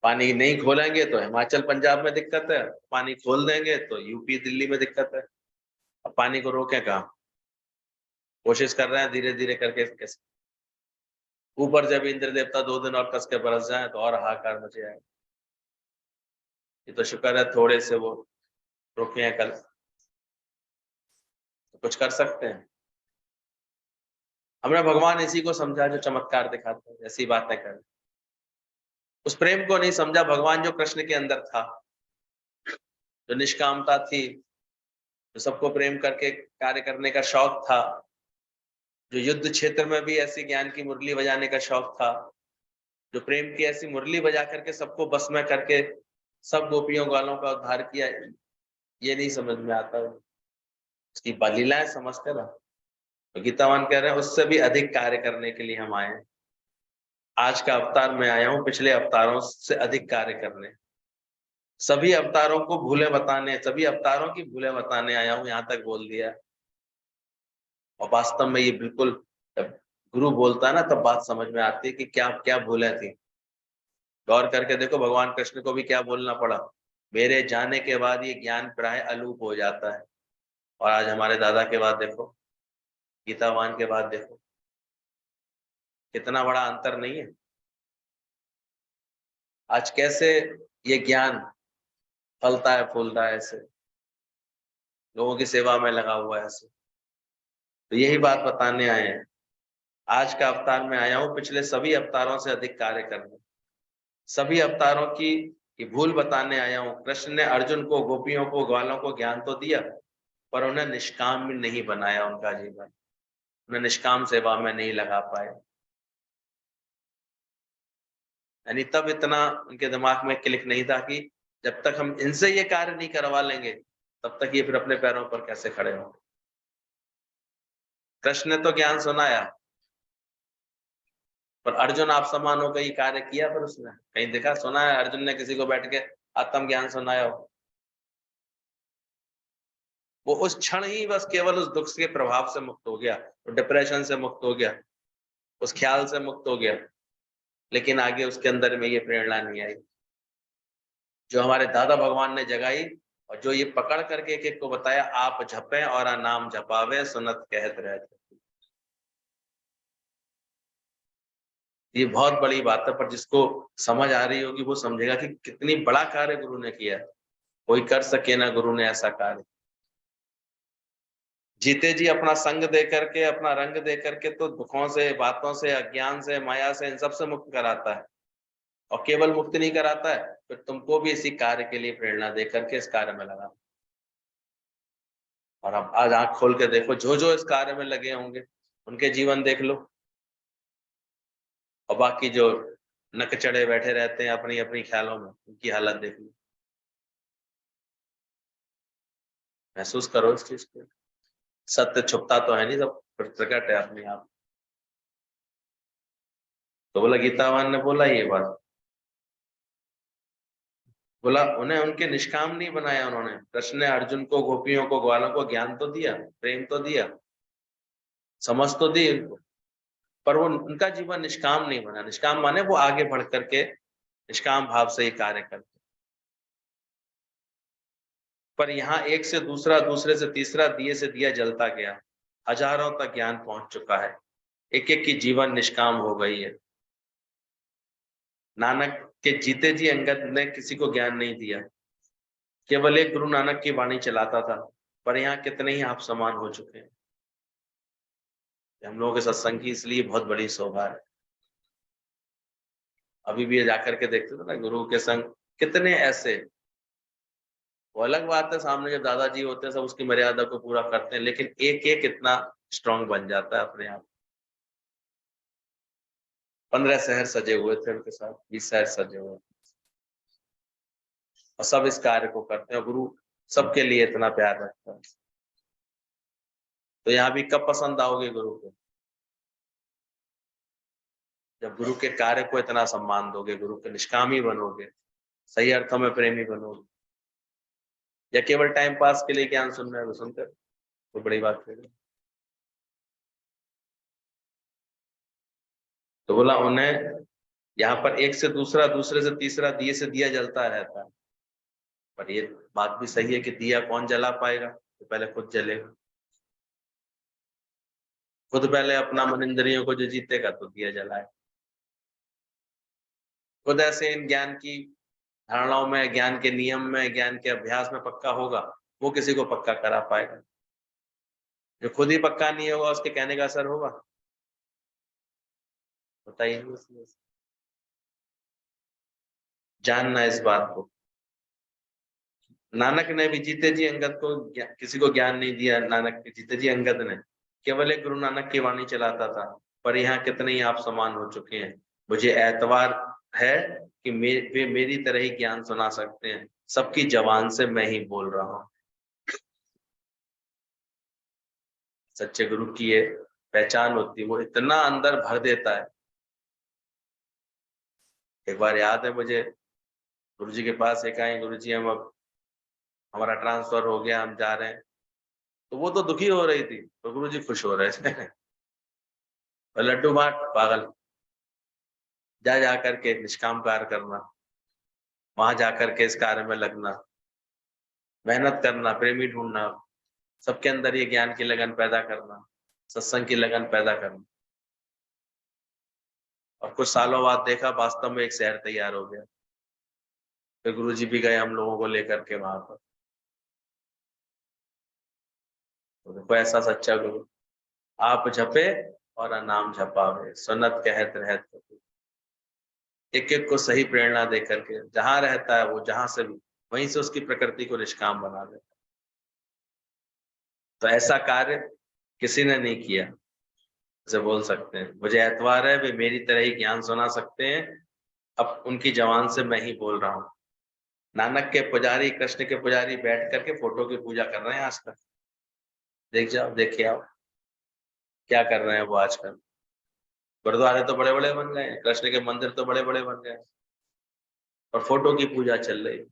पानी नहीं खोलेंगे तो हिमाचल पंजाब में दिक्कत है, पानी खोल देंगे तो यूपी दिल्ली में दिक्कत है। अब पानी को रोके कहाँ? कोशिश कर रहे हैं धीरे धीरे करके कैसे। ऊपर जब इंद्र देवता 2 दिन और कस के बरस जाए तो और हाहाकार मचे आए। ये तो शुक्र है थोड़े से वो रुके हैं कल, तो कुछ कर सकते हैं। हमने भगवान इसी को समझा जो चमत्कार दिखाते हैं, ऐसी बातें करें। उस प्रेम को नहीं समझा भगवान जो कृष्ण के अंदर था, जो निष्कामता थी, जो सबको प्रेम करके कार्य करने का शौक था, जो युद्ध क्षेत्र में भी ऐसी ज्ञान की मुरली बजाने का शौक था, जो प्रेम की ऐसी मुरली बजा करके सबको बस में करके सब गोपियों ग्वालों का उद्धार किया, ये नहीं समझ में आता। उसकी लीलाएं समझते ना। तो गीतावान कह रहे हैं उससे भी अधिक कार्य करने के लिए हम आए हैं। आज का अवतार मैं आया हूं पिछले अवतारों से अधिक कार्य करने, सभी अवतारों को भूले बताने, सभी अवतारों की भूले बताने आया हूं, यहां तक बोल दिया। और वास्तव में ये बिल्कुल, जब गुरु बोलता है ना तब बात समझ में आती है कि क्या क्या भूले थी। गौर करके देखो भगवान कृष्ण को भी क्या बोलना पड़ा, मेरे जाने के बाद ये ज्ञान प्राय अलूप हो जाता है। और आज हमारे दादा के बाद देखो, गीतावान के बाद देखो, कितना बड़ा अंतर नहीं है। आज कैसे ये ज्ञान फलता है फूलता है, ऐसे लोगों की सेवा में लगा हुआ है ऐसे। तो यही बात बताने आए हैं। आज का अवतार में आया हूं पिछले सभी अवतारों से अधिक कार्य करने, सभी अवतारों की भूल बताने आया हूं। कृष्ण ने अर्जुन को, गोपियों को, ग्वालों को ज्ञान तो दिया, पर उन्हें निष्काम भी नहीं बनाया उनका जीवन, उन्हें निष्काम सेवा में नहीं लगा पाए। यानी तब इतना उनके दिमाग में क्लिक नहीं था कि जब तक हम इनसे ये कार्य नहीं करवा लेंगे तब तक ये फिर अपने पैरों पर कैसे खड़े होंगे। कृष्ण ने तो ज्ञान सुनाया, पर अर्जुन आप समान हो कहीं कार्य किया, पर उसने कहीं देखा सुना है अर्जुन ने किसी को बैठ के आत्म ज्ञान सुनाया हो? वो उस क्षण ही बस केवल उस दुख के प्रभाव से मुक्त हो गया, डिप्रेशन से मुक्त हो गया, उस ख्याल से मुक्त हो गया, लेकिन आगे उसके अंदर में ये प्रेरणा नहीं आई जो हमारे दादा भगवान ने जगाई, और जो ये पकड़ करके एक एक को बताया, आप झपे और नाम झपावे सुनत कहत रहते। ये बहुत बड़ी बात है, पर जिसको समझ आ रही होगी वो समझेगा कि कितनी बड़ा कार्य गुरु ने किया। कोई कर सके ना गुरु ने ऐसा कार्य। जीते जी अपना संग दे करके, अपना रंग दे करके तो दुखों से, बातों से, अज्ञान से, माया से, इन सब से मुक्त कराता है। और केवल मुक्त नहीं कराता है, फिर तुमको भी इसी कार्य के लिए प्रेरणा दे करके इस कार्य में लगा। और अब आज आंख खोल के देखो, जो जो इस कार्य में लगे होंगे उनके जीवन देख लो, और बाकी जो नकचढ़े बैठे रहते हैं अपनी अपनी ख्यालों में, उनकी हालत देख लो। महसूस करो इस चीज को। सत्य छुपता तो है नहीं, सब प्रकट है अपने आप। तो बोला, गीतावान ने बोला ये बात, बोला उन्हें उनके निष्काम नहीं बनाया उन्होंने। कृष्ण ने अर्जुन को, गोपियों को, ग्वालों को ज्ञान तो दिया, प्रेम तो दिया, समझ तो दी उनको, पर वो उनका जीवन निष्काम नहीं बना। निष्काम माने वो आगे बढ़ करके निष्काम भाव से ही कार्य करते। पर यहाँ एक से दूसरा, दूसरे से तीसरा, दिए से दिया जलता गया, हजारों तक ज्ञान पहुंच चुका है, एक एक की जीवन निष्काम हो गई है। नानक के जीते जी अंगद ने किसी को ज्ञान नहीं दिया, केवल एक गुरु नानक की वाणी चलाता था। पर यहाँ कितने ही आप समान हो चुके हैं। हम लोगों के सत्संग की इसलिए बहुत बड़ी शोभा है। अभी भी ये जाकर के देखते थे ना गुरु के संग कितने ऐसे, वो अलग बात है सामने जब दादाजी होते हैं सब उसकी मर्यादा को पूरा करते हैं, लेकिन एक एक इतना स्ट्रांग बन जाता है अपने आप। 15 शहर सजे हुए थे उनके साथ, 20 शहर सजे हुए, और सब इस कार्य को करते हैं। गुरु सबके लिए इतना प्यार रखता है। तो यहाँ भी कब पसंद आओगे गुरु को? जब गुरु के कार्य को इतना सम्मान दोगे, गुरु के निष्कामी बनोगे, सही अर्थों में प्रेमी बनोगे। या केवल टाइम पास के लिए ज्ञान सुन रहे हो, सुनते तो बड़ी बात है। तो बोला उन्हें यहाँ पर एक से दूसरा, दूसरे से तीसरा, दिए से दिया जलता रहता है। पर ये बात भी सही है कि दिया कौन जला पाएगा? तो पहले खुद जलेगा, खुद पहले अपना मन इंद्रियों को जो जीतेगा तो दिया जलाए। खुद ऐसे इन ज्ञान की धारणाओं में, ज्ञान के नियम में, ज्ञान के अभ्यास में पक्का होगा, वो किसी को पक्का करा पाएगा। जो खुद ही पक्का नहीं होगा उसके कहने का असर होगा? होता ही नहीं उसमें। जानना इस बात को। नानक ने भी जीते जी अंगद को किसी को ज्ञान नहीं दिया। नानक जीते जी अंगद ने केवल एक गुरु नानक की वाणी चलाता था। पर यहाँ कितने ही आप समान हो चुके हैं। मुझे एतबार है कि वे मेरी तरह ही ज्ञान सुना सकते हैं। सबकी जबान से मैं ही बोल रहा हूँ। सच्चे गुरु की ये पहचान होती है, वो इतना अंदर भर देता है। एक बार याद है मुझे, गुरु जी के पास एक आए, गुरु जी हम अब हमारा ट्रांसफर हो गया, हम जा रहे हैं। तो वो तो दुखी हो रही थी, तो गुरु जी खुश हो रहे थे। और लड्डू बांट पागल, जा जा करके निष्काम कार्य करना, वहां जाकर के इस कार्य में लगना, मेहनत करना, प्रेमी ढूंढना, सबके अंदर ये ज्ञान की लगन पैदा करना, सत्संग की लगन पैदा करना। और कुछ सालों बाद देखा वास्तव में एक शहर तैयार हो गया। फिर गुरु जी भी गए हम लोगों को लेकर के वहां पर। तो देखो ऐसा सच्चा गुरु, आप जपे और नाम जपावे, सुनत कहत रहत कपि। एक एक को सही प्रेरणा दे करके, जहां रहता है वो, जहां से भी, वहीं से उसकी प्रकृति को निष्काम बना देता। तो ऐसा कार्य किसी ने नहीं किया से बोल सकते हैं। मुझे एतबार है वे मेरी तरह ही ज्ञान सुना सकते हैं। अब उनकी जबान से मैं ही बोल रहा हूँ। नानक के पुजारी, कृष्ण के पुजारी बैठ करके फोटो की पूजा कर रहे हैं आज तक। देख जाओ, देखिए आओ क्या कर रहे हैं वो आजकल। गुरुद्वारे तो बड़े बड़े बन गए हैं, कृष्ण के मंदिर तो बड़े बड़े बन गए हैं, और फोटो की पूजा चल रही है।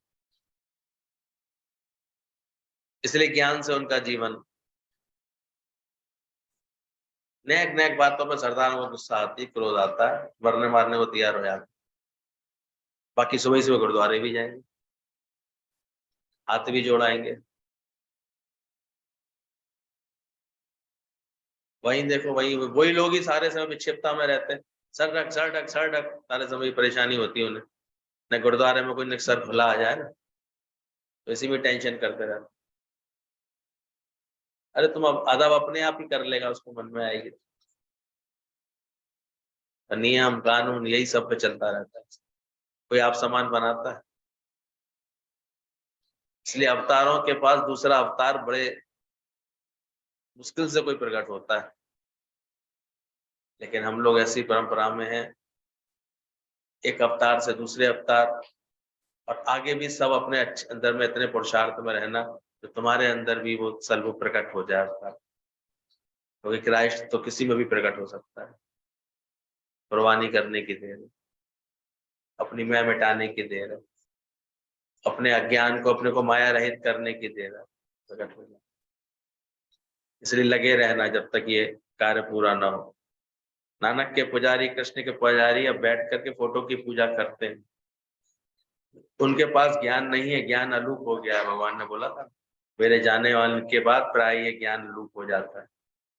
इसलिए ज्ञान से उनका जीवन, नेक नेक बातों पर सरदारों को गुस्सा आती, क्रोध आता है, मरने मारने को तैयार हो जाते। बाकी सुबह सुबह गुरुद्वारे भी जाएंगे, हाथ भी जोड़ाएंगे। वहीं देखो, वही लोग ही सारे समय विक्षिप्तता में रहते हैं। सर ढक सर ढक सर ढक, सारे समय परेशानी होती है उन्हें। न गुरुद्वारे में कोई न सर खुला आ जाए ना, तो इसी में टेंशन करते रहते। अरे तुम अब अदब अपने आप ही कर लेगा, उसको मन में आएगी। नियम कानून यही सब पे चलता रहता है, कोई आप समान बनाता है। इसलिए अवतारों के पास दूसरा अवतार बड़े मुश्किल से कोई प्रकट होता है। लेकिन हम लोग ऐसी परंपरा में हैं, एक अवतार से दूसरे अवतार, और आगे भी सब अपने अंदर में इतने पुरुषार्थ में रहना तो तुम्हारे अंदर भी वो सल्व प्रकट हो जाए अवतार। क्योंकि क्राइस्ट तो किसी में भी प्रकट हो सकता है। कुर्बानी करने की देर है, अपनी मैं मिटाने की देर है, अपने अज्ञान को, अपने को माया रहित करने की देर है, प्रकट हो जाए। इसलिए लगे रहना जब तक ये कार्य पूरा ना हो। नानक के पुजारी, कृष्ण के पुजारी अब बैठ करके फोटो की पूजा करते हैं। उनके पास ज्ञान नहीं है, ज्ञान अलूप हो गया है। भगवान ने बोला था मेरे जाने वाले के बाद प्राय ये ज्ञान अलूप हो जाता है।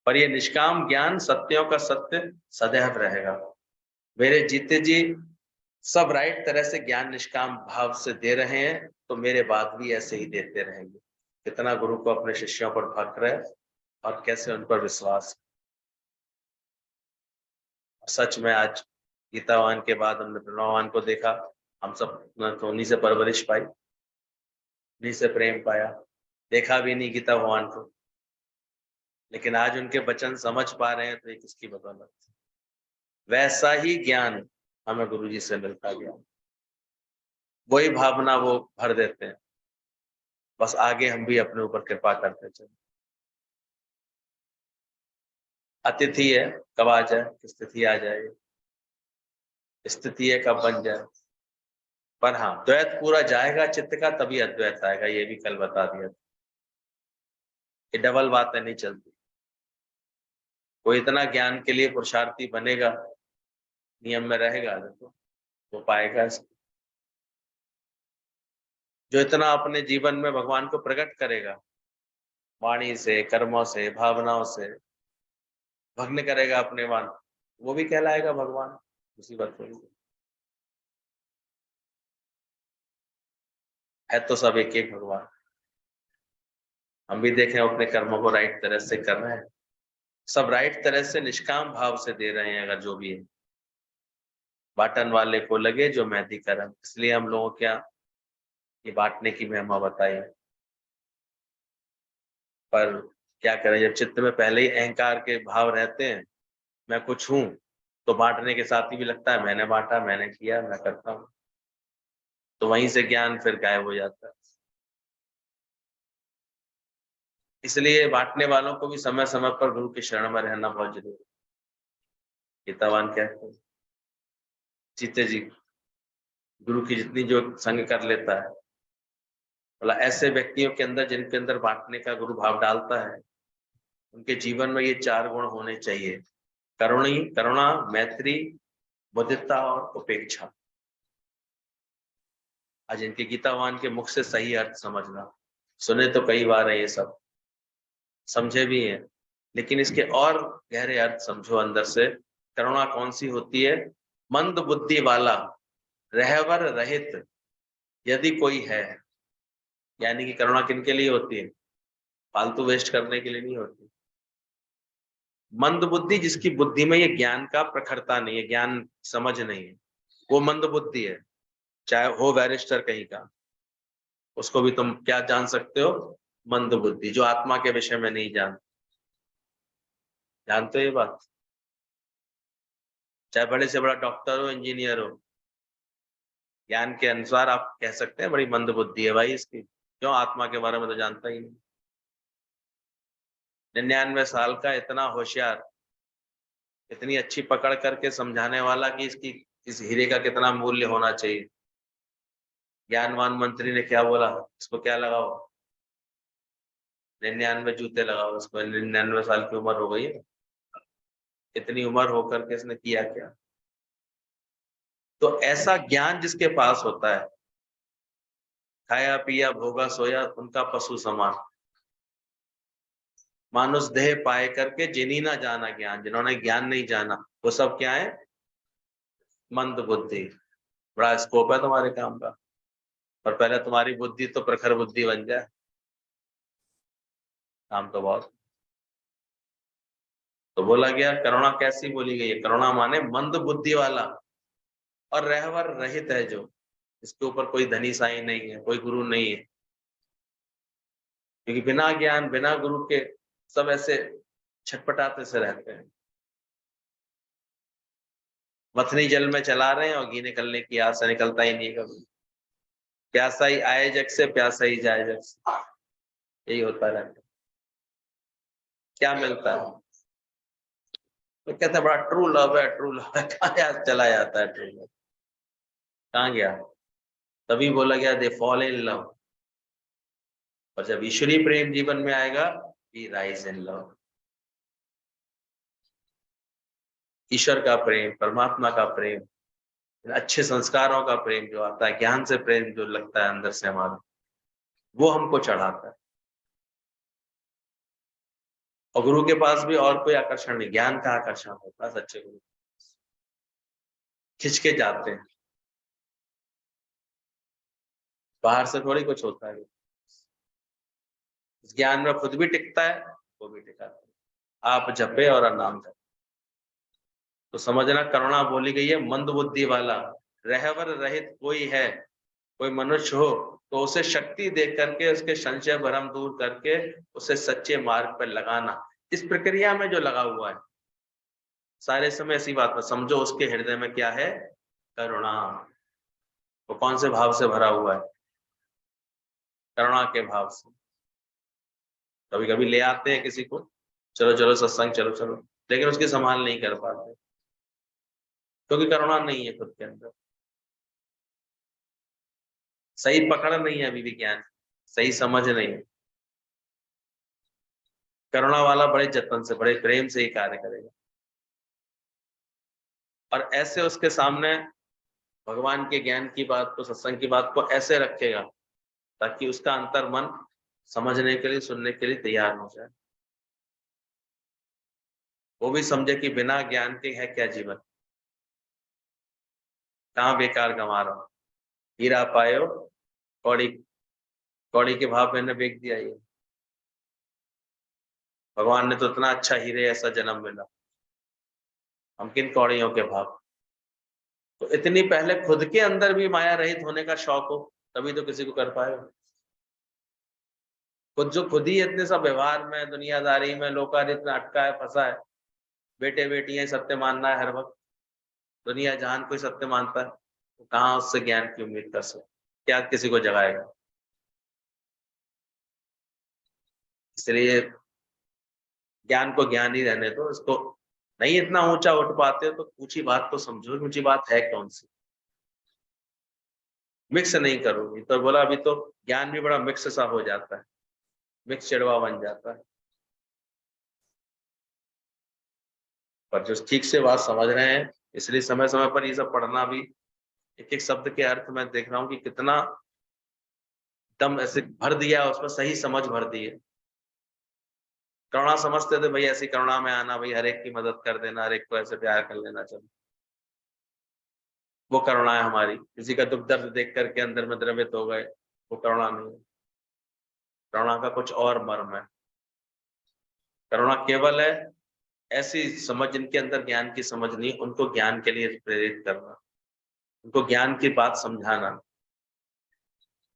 पर ये निष्काम ज्ञान सत्यों का सत्य सदैव रहेगा। मेरे जीते जी सब राइट तरह से ज्ञान निष्काम भाव से दे रहे हैं, तो मेरे बाद भी ऐसे ही देते रहेंगे। कितना गुरु को अपने शिष्यों पर फक्र है और कैसे उन पर विश्वास। सच में आज गीतावान के बाद हमने प्रणवान को देखा। हम सब तो उन्हीं से परवरिश पाई, उन्हीं से प्रेम पाया। देखा भी नहीं गीता भगवान को, लेकिन आज उनके वचन समझ पा रहे हैं, तो ये किसकी बदौलत। वैसा ही ज्ञान हमें गुरु जी से मिलता गया, वही भावना वो भर देते हैं। बस आगे हम भी अपने ऊपर कृपा करते चले। अतिथि है, कब आ जाए, स्थिति आ जाए, स्थिति है कब बन जाए। पर हाँ, द्वैत पूरा जाएगा चित्त का, तभी अद्वैत आएगा, ये भी कल बता दिया। ये डबल बातें नहीं चलती। वो इतना ज्ञान के लिए पुरुषार्थी बनेगा, नियम में रहेगा, देखो वो पाएगा इसको। जो इतना अपने जीवन में भगवान को प्रकट करेगा, वाणी से, कर्मों से, भावनाओं से भग्न करेगा अपने मान, वो भी कहलाएगा भगवान। उसी बात को है तो सब एक एक भगवान। हम भी देखें अपने कर्मों को राइट तरह से कर रहे हैं, सब राइट तरह से निष्काम भाव से दे रहे हैं अगर जो भी है, बांटन वाले को लगे जो मेहंदी का रंग। इसलिए हम लोगों क्या ये बांटने की महिमा बताई। पर क्या करें, जब चित्त में पहले ही अहंकार के भाव रहते हैं, मैं कुछ हूं, तो बांटने के साथ ही भी लगता है मैंने बांटा, मैंने किया, मैं करता हूं, तो वहीं से ज्ञान फिर गायब हो जाता है। इसलिए बांटने वालों को भी समय समय पर गुरु की शरण में रहना बहुत जरूरी है। गीतावान कहते हैं सीते जी, गुरु की जितनी जो संग कर लेता है, बोला ऐसे व्यक्तियों के अंदर जिनके अंदर बांटने का गुरु भाव डालता है, उनके जीवन में ये 4 गुण होने चाहिए: करुणा, मैत्री, मुदिता और उपेक्षा। आज इनके गीतावान के मुख से सही अर्थ समझना। सुने तो कई बार है ये सब, समझे भी हैं, लेकिन इसके और गहरे अर्थ समझो अंदर से। करुणा कौन सी होती है? मंद बुद्धि वाला, रहवर रहित यदि कोई है। यानी कि करुणा किनके लिए होती है? फालतू वेस्ट करने के लिए नहीं होती। मंद बुद्धि, जिसकी बुद्धि में ये ज्ञान का प्रखरता नहीं है, ज्ञान समझ नहीं है, वो मंद बुद्धि है। चाहे हो बैरिस्टर कहीं का, उसको भी तुम क्या जान सकते हो? मंद बुद्धि, जो आत्मा के विषय में नहीं जानते हो ये बात। चाहे बड़े से बड़ा डॉक्टर हो, इंजीनियर हो, ज्ञान के अनुसार आप कह सकते हैं बड़ी मंद बुद्धि है भाई इसकी, क्यों? आत्मा के बारे में तो जानता ही नहीं। 99 साल का इतना होशियार, इतनी अच्छी पकड़ करके समझाने वाला कि इसकी इस हीरे का कितना मूल्य होना चाहिए। ज्ञानवान मंत्री ने क्या बोला? इसको क्या लगाओ? 99 जूते लगाओ उसको, 99 साल की उम्र हो गई है। इतनी उम्र होकर के इसने किया क्या? तो ऐसा ज्ञान जिसके पास होता है, खाया पिया भोगा सोया उनका पशु समान, मानुष देह पाए करके जिन्हीं ना जाना ज्ञान। जिन्होंने ज्ञान नहीं जाना वो सब क्या है? मंद बुद्धि। बड़ा स्कोप है तुम्हारे काम का, और पहले तुम्हारी बुद्धि तो प्रखर बुद्धि बन जाए, काम तो बहुत। तो बोला गया करुणा कैसी बोली गई है? करुणा माने मंद बुद्धि वाला और रहवर रहित है, जो इसके ऊपर कोई धनी साई नहीं है, कोई गुरु नहीं है। क्योंकि बिना ज्ञान बिना गुरु के सब ऐसे छटपटाते से रहते हैं, मथनी जल में चला रहे हैं और घी निकलने की आस से निकलता ही नहीं कभी। प्यासा ही आए जग से, प्यासा ही जाए जग से, यही होता रहता है। क्या मिलता है? तो कहते हैं बड़ा ट्रू लव है, ट्रू लव है। कहाँ चला जाता है ट्रू लव? कहाँ गया? तभी बोला गया दे फॉल इन लव। और जब ईश्वरीय प्रेम जीवन में आएगा, वी राइज इन लव। ईश्वर का प्रेम, परमात्मा का प्रेम, अच्छे संस्कारों का प्रेम जो आता है, ज्ञान से प्रेम जो लगता है अंदर से हमारा, वो हमको चढ़ाता है। और गुरु के पास भी और कोई आकर्षण नहीं, ज्ञान का आकर्षण होता है। सच्चे गुरु खिंच के जाते हैं, बाहर से थोड़ी कुछ होता है। इस ज्ञान में खुद भी टिकता है, वो भी टिकाता है। आप जपे और नाम जपे। तो समझना, करुणा बोली गई है मंद बुद्धि वाला, रहवर रहित कोई है, कोई मनुष्य हो तो उसे शक्ति दे करके, उसके संशय भ्रम दूर करके उसे सच्चे मार्ग पर लगाना। इस प्रक्रिया में जो लगा हुआ है सारे समय, ऐसी बात है, समझो उसके हृदय में क्या है? करुणा। वो कौन से भाव से भरा हुआ है? करुणा के भाव से। कभी कभी ले आते हैं किसी को, चलो चलो सत्संग, चलो चलो, लेकिन उसकी संभाल नहीं कर पाते, क्योंकि करुणा नहीं है खुद के अंदर, सही पकड़ नहीं है अभी भी ज्ञान, सही समझ नहीं है। करुणा वाला बड़े जतन से, बड़े प्रेम से ही कार्य करेगा, और ऐसे उसके सामने भगवान के ज्ञान की बात को, सत्संग की बात को ऐसे रखेगा ताकि उसका अंतर मन समझने के लिए, सुनने के लिए तैयार हो जाए। वो भी समझे कि बिना ज्ञान के है क्या जीवन, कहाँ बेकार गंवा रहा हूं। हीरा पायो कौड़ी, कौड़ी के भाव मैंने बेच दिया। ये भगवान ने तो इतना अच्छा हीरे ऐसा जन्म मिला, हम किन कौड़ियों के भाव। तो इतनी पहले खुद के अंदर भी माया रहित होने का शौक हो, तभी तो किसी को कर पाएगा। खुद ही इतने सब व्यवहार में, दुनियादारी में, लोकारित में अटका है, फंसा है। बेटे बेटियां सत्य मानना है हर वक्त, दुनिया जहान कोई सत्य मानता है, तो कहाँ उससे ज्ञान की उम्मीद कर सकते, क्या किसी को जगाएगा। इसलिए ज्ञान को ज्ञान ही रहने दो, इसको नहीं इतना ऊंचा उठ पाते हो तो ऊंची बात तो समझो, ऊंची बात है कौन सी। मिक्स नहीं करोगी तो बोला, अभी तो ज्ञान भी बड़ा मिक्स सा हो जाता है, मिक्स चिड़वा बन जाता है। पर जो ठीक से बात समझ रहे हैं, इसलिए समय समय पर ये सब पढ़ना भी, एक एक शब्द के अर्थ मैं देख रहा हूँ कि कितना दम ऐसे भर दिया, उसमें सही समझ भर दी है। करुणा समझते थे भाई ऐसी करुणा में आना, भाई हर एक की मदद कर देना, हर एक को ऐसे प्यार कर लेना, चलो वो करुणा है हमारी। किसी का दुख दर्द देख करके अंदर में द्रवित हो गए, वो करुणा नहीं है। करुणा का कुछ और मर्म है। करुणा केवल है ऐसी समझ जिनके अंदर ज्ञान की समझ नहीं, उनको ज्ञान के लिए प्रेरित करना, उनको ज्ञान की बात समझाना,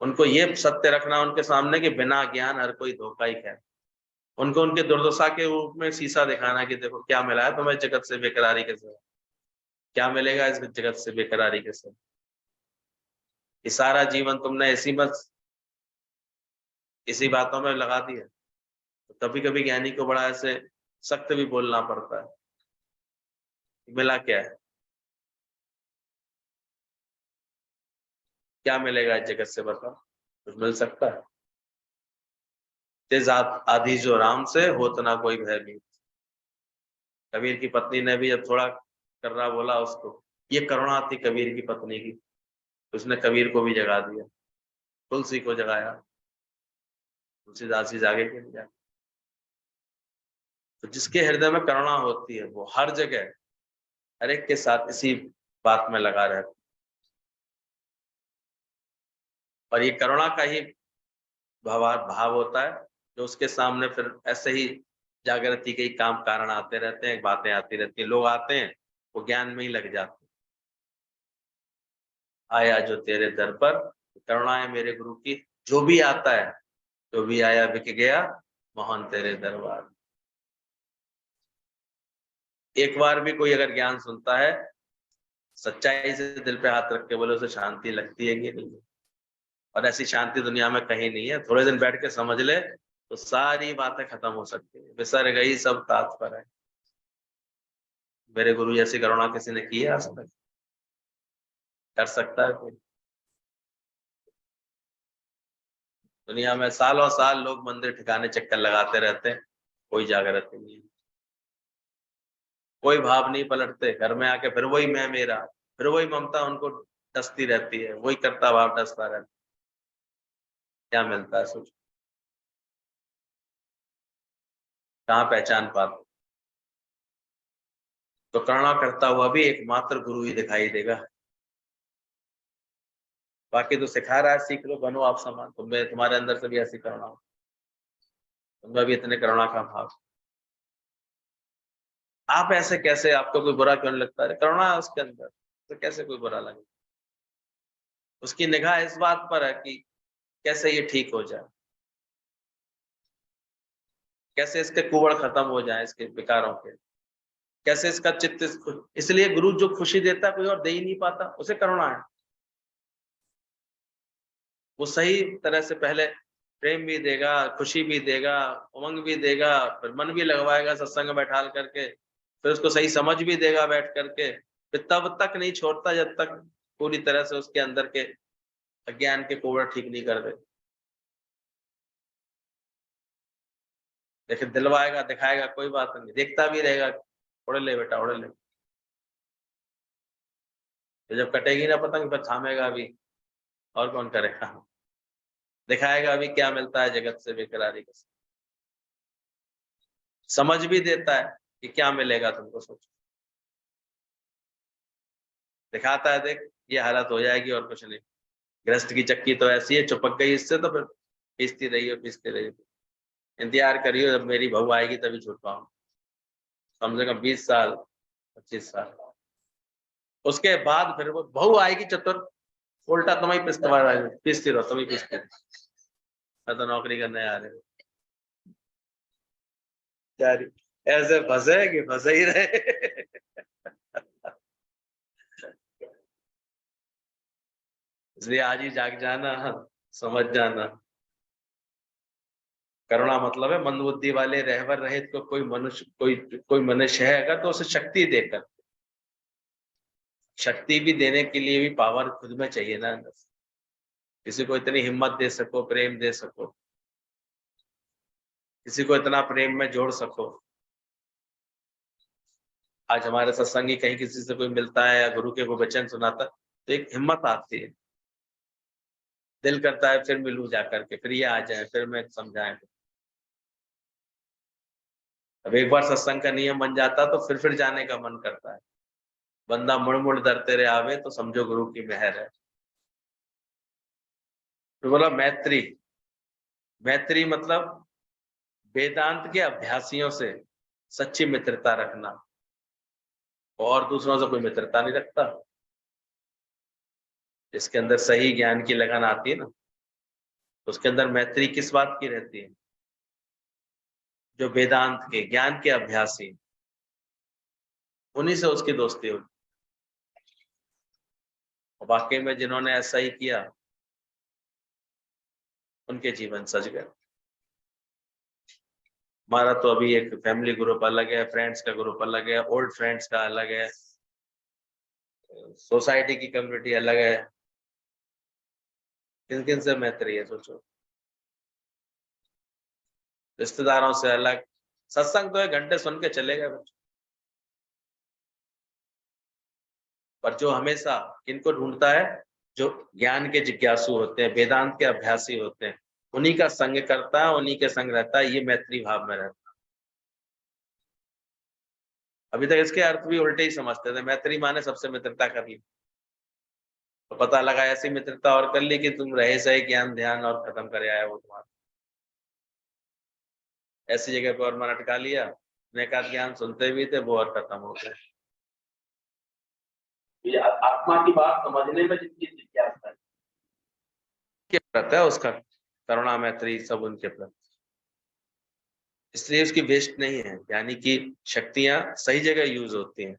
उनको ये सत्य रखना उनके सामने कि बिना ज्ञान हर कोई धोखा ही है। उनको उनके दुर्दशा के रूप में शीशा दिखाना कि देखो क्या मिला है तुम्हें जगत से बेकरारी के साथ, क्या मिलेगा इस जगत से बेकरारी के साथ। ये सारा जीवन तुमने इसी बातों में लगा दिया। तो कभी कभी ज्ञानी को बड़ा ऐसे सख्त भी बोलना पड़ता है। मिला क्या है, क्या मिलेगा इस जगत से, बताओ कुछ मिल सकता है? तेज आधी जो राम से होत ना कोई भय भी। कबीर की पत्नी ने भी जब थोड़ा कर्रा बोला उसको, ये करुणा थी कबीर की पत्नी की, उसने कबीर को भी जगा दिया, तुलसी को जगाया। तुलसीदास जी जागे के नहीं जागे। तो जिसके हृदय में करुणा होती है वो हर जगह हर एक के साथ इसी बात में लगा रहता है। और ये करुणा का ही भाव होता है जो उसके सामने फिर ऐसे ही जागृति के ही काम कारण आते रहते हैं, बातें आती रहती हैं, लोग आते हैं, वो ज्ञान में ही लग जाते हैं। आया जो तेरे दर पर, करुणा है मेरे गुरु की, जो भी आता है, जो भी आया बिक गया मोहन तेरे दरबार। एक बार भी कोई अगर ज्ञान सुनता है, सच्चाई से दिल पे हाथ रख के बोले, उसे शांति लगती है कि नहीं? और ऐसी शांति दुनिया में कहीं नहीं है। थोड़े दिन बैठ के समझ ले तो सारी बातें खत्म हो सकती है, बिसर गई सब तात पर है। मेरे गुरु जैसी करुणा किसी ने की है आज तक? कर सकता है कोई? दुनिया में सालों साल लोग मंदिर ठिकाने चक्कर लगाते रहते हैं, कोई जागृति नहीं, कोई भाव नहीं पलटते। घर में आके फिर वही मैं मेरा, फिर वही ममता उनको डसती रहती है, वही करता भाव डसता रहता है। क्या मिलता है सोच, कहाँ पहचान पाते? तो करुणा करता हुआ भी एकमात्र गुरु ही दिखाई देगा। बाकी तो सिखा रहा है सीख लो, बनो आप समान, तुम्हारे अंदर से भी ऐसी करुणा हो, तुम्हें भी इतने करुणा का भाव। आप ऐसे कैसे, आपको कोई बुरा क्यों नहीं लगता है? करुणा है उसके अंदर, तो कैसे कोई बुरा लगे? उसकी निगाह इस बात पर है कि कैसे ये ठीक हो जाए, कैसे इसके कुबड़ खत्म हो जाए, इसके विकारों के, कैसे इसका चित्त इसलिए गुरु जो खुशी देता है कोई और दे ही नहीं पाता, उसे करुणा है। वो सही तरह से पहले प्रेम भी देगा, खुशी भी देगा, उमंग भी देगा, फिर मन भी लगवाएगा सत्संग में बैठाल करके, फिर उसको सही समझ भी देगा बैठ करके, फिर तब तक नहीं छोड़ता जब तक पूरी तरह से उसके अंदर के अज्ञान के कोवड़ ठीक नहीं कर दे। लेकिन दिलवाएगा, दिखाएगा, कोई बात नहीं, देखता भी रहेगा, उड़ ले बेटा उड़ ले। तो जब कटेगी ना पतंग फिर थामेगा भी, और कौन करेगा? दिखाएगा अभी क्या मिलता है जगत से बेकरारी के साथ। समझ भी देता है कि क्या मिलेगा तुमको, सोचो। दिखाता है, देख ये हालत हो जाएगी और कुछ नहीं। गृहस्थ की चक्की तो ऐसी है, चिपक गई इससे तो फिर पीसती रही हो। इंतजार करियो, जब मेरी बहू आएगी तभी छूट पाऊँ। कम से कम 20 साल 25 साल। उसके बाद फिर वो बहू आएगी चतुर, उल्टा तुम्हें पीसती रहो, तुम्हें पीसते रहो, मैं तो नौकरी करने आ रहे हो। ऐसे फंसे कि फंसे ही रहे। इसलिए आज ही जाग जाना, समझ जाना। करुणा मतलब है मंदबुद्धि वाले रहबर रहित को कोई मनुष्य है अगर, तो उसे शक्ति देकर, शक्ति भी देने के लिए भी पावर खुद में चाहिए ना अंदर से। किसी को इतनी हिम्मत दे सको, प्रेम दे सको, किसी को इतना प्रेम में जोड़ सको। आज हमारे सत्संगी कहीं किसी से कोई मिलता है या गुरु के कोई वचन सुनाता तो एक हिम्मत आती है, दिल करता है फिर मिलूं जाकर के, फिर ये आ जाए, फिर मैं समझाएं। अब एक बार सत्संग का नियम बन जाता तो फिर जाने का मन करता है। बंदा मुड़ मुड़ डरते रहे आवे तो समझो गुरु की मेहर है। तो बोला मैत्री, मैत्री मतलब वेदांत के अभ्यासियों से सच्ची मित्रता रखना, और दूसरों से कोई मित्रता नहीं रखता। इसके अंदर सही ज्ञान की लगन आती है ना, उसके अंदर मैत्री किस बात की रहती है? जो वेदांत के ज्ञान के अभ्यासी, उन्हीं से उसकी दोस्ती होगी। वाकई में जिन्होंने ऐसा ही किया उनके जीवन सज गए। हमारा तो अभी एक फैमिली ग्रुप अलग है, फ्रेंड्स का ग्रुप अलग है, ओल्ड फ्रेंड्स का अलग है, सोसाइटी की कम्युनिटी अलग है। किन किन से मैत्री है सोचो। रिश्तेदारों से अलग। सत्संग तो 1 घंटे सुन के चले गए, पर जो हमेशा किनको ढूंढता है, जो ज्ञान के जिज्ञासु होते हैं, वेदांत के अभ्यासी होते हैं, उन्हीं का संग करता है, उन्हीं के संग रहता है, ये मैत्री भाव में रहता है। अभी तक इसके अर्थ भी उल्टे ही समझते थे, मैत्री माने सबसे मित्रता कर ली, तो पता लगा ऐसी मित्रता और कर ली कि तुम रहे सही ज्ञान ध्यान और खत्म करे आया वो तुम्हारा। ऐसी जगह पर और मन अटका लिया, नेका ज्ञान सुनते भी थे वो और खत्म हो गए। ये आत्मा की बात समझने में जितनी जिज्ञासा है, क्या प्रति है उसका, करुणा मैत्री सब उनके प्रति, इसलिए उसकी वेस्ट नहीं है, यानी कि शक्तियां सही जगह यूज होती हैं।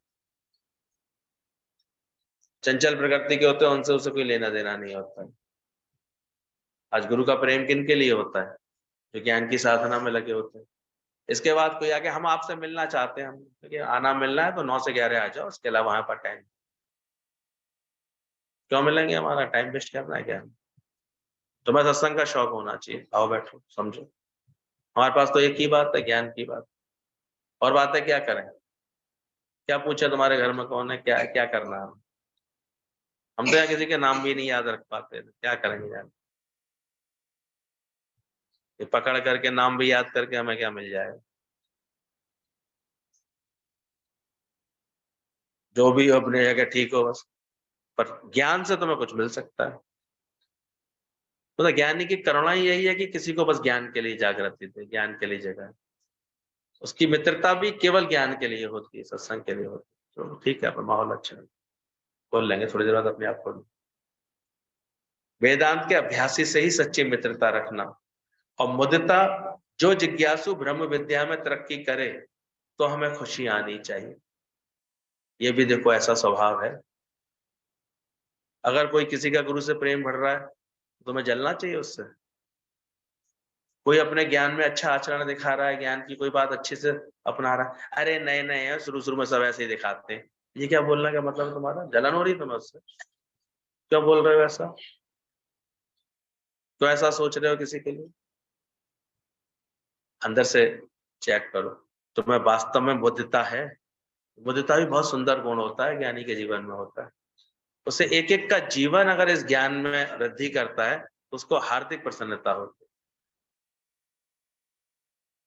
चंचल प्रकृति के होते हैं उनसे उसे कोई लेना देना नहीं होता है। आज गुरु का प्रेम किन के लिए होता है? जो ज्ञान की साधना में लगे होते हैं। इसके बाद कोई आके हम आपसे मिलना चाहते हैं, हम आना मिलना है तो 9 से 11 आ जाओ, उसके अलावा वहां पर टाइम क्यों मिलेंगे, हमारा टाइम वेस्ट करना है क्या? तुम्हें सत्संग का शौक होना चाहिए, आओ बैठो समझो। हमारे पास तो एक ही बात है, ज्ञान की बात, और बात है क्या करें? क्या पूछे तुम्हारे घर में कौन है, क्या क्या करना है? हम तो यहाँ किसी के नाम भी नहीं याद रख पाते, क्या करेंगे यार? ये पकड़ करके नाम भी याद करके हमें क्या मिल जाएगा? जो भी हो अपनी जगह ठीक हो बस, पर ज्ञान से तुम्हें कुछ मिल सकता है। तो ज्ञानी की करुणा ही यही है कि किसी को बस ज्ञान के लिए जागृति दे, ज्ञान के लिए जगह। उसकी मित्रता भी केवल ज्ञान के लिए होती है, सत्संग के लिए होती है। तो ठीक है, माहौल अच्छा है, खोल लेंगे थोड़ी देर बाद अपने आप खोल। वेदांत के अभ्यासी से ही सच्ची मित्रता रखना, और मुदिता, जो जिज्ञासु ब्रह्म विद्या में तरक्की करे तो हमें खुशी आनी चाहिए। ये भी देखो ऐसा स्वभाव है। अगर कोई किसी का गुरु से प्रेम बढ़ रहा है तो तुम्हें जलना चाहिए उससे। कोई अपने ज्ञान में अच्छा आचरण दिखा रहा है, ज्ञान की कोई बात अच्छे से अपना रहा है, अरे नए नए हैं, शुरू शुरू में सब ऐसे ही दिखाते हैं, ये क्या बोलने का मतलब तुम्हारा? जलन हो रही तुम्हें उससे? क्यों बोल रहे हो ऐसा? तो ऐसा सोच रहे हो किसी के लिए? अंदर से चेक करो, तुम्हें वास्तव में बुद्धिता है? बुद्धिता भी बहुत सुंदर गुण होता है, ज्ञानी के जीवन में होता है। उसे एक एक का जीवन अगर इस ज्ञान में वृद्धि करता है तो उसको हार्दिक प्रसन्नता होती है,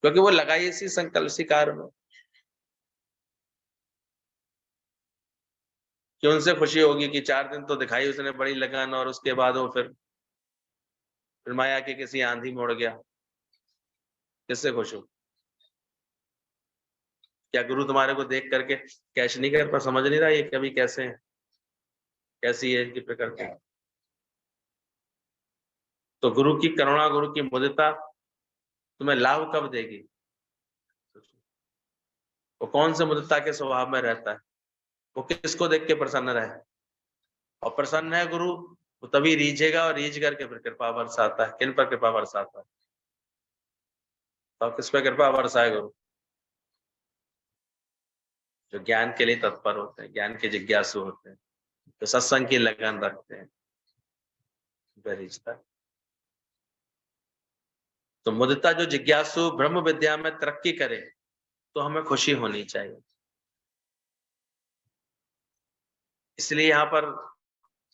क्योंकि वो लगाई इसी संकल्प इसी कार्य में कि उनसे खुशी होगी कि 4 दिन तो दिखाई उसने बड़ी लगन, और उसके बाद वो फिर माया की किसी आंधी में उड़ गया। किससे खुश हो? क्या गुरु तुम्हारे को देख करके कैश नहीं कर पा, समझ नहीं रहा ये कभी कैसे है? कैसी है इनकी प्रकृति। तो गुरु की करुणा, गुरु की मुदिता तुम्हें लाभ कब देगी? वो कौन से मुदिता के स्वभाव में रहता है? वो किसको देख के प्रसन्न रहे? और प्रसन्न है गुरु, वो तभी रीझेगा और रीझ करके फिर कृपा बरसाता है। किन पर कृपा बरसाता है? तो किस पे कृपा बरसाए गुरु? जो ज्ञान के लिए तत्पर होते हैं, ज्ञान के जिज्ञासु होते हैं, जो सत्संग की लगन रखते हैं, वह रीझता है। तो मुदिता जो जिज्ञासु ब्रह्म विद्या में तरक्की करे तो हमें खुशी होनी चाहिए। इसलिए यहाँ पर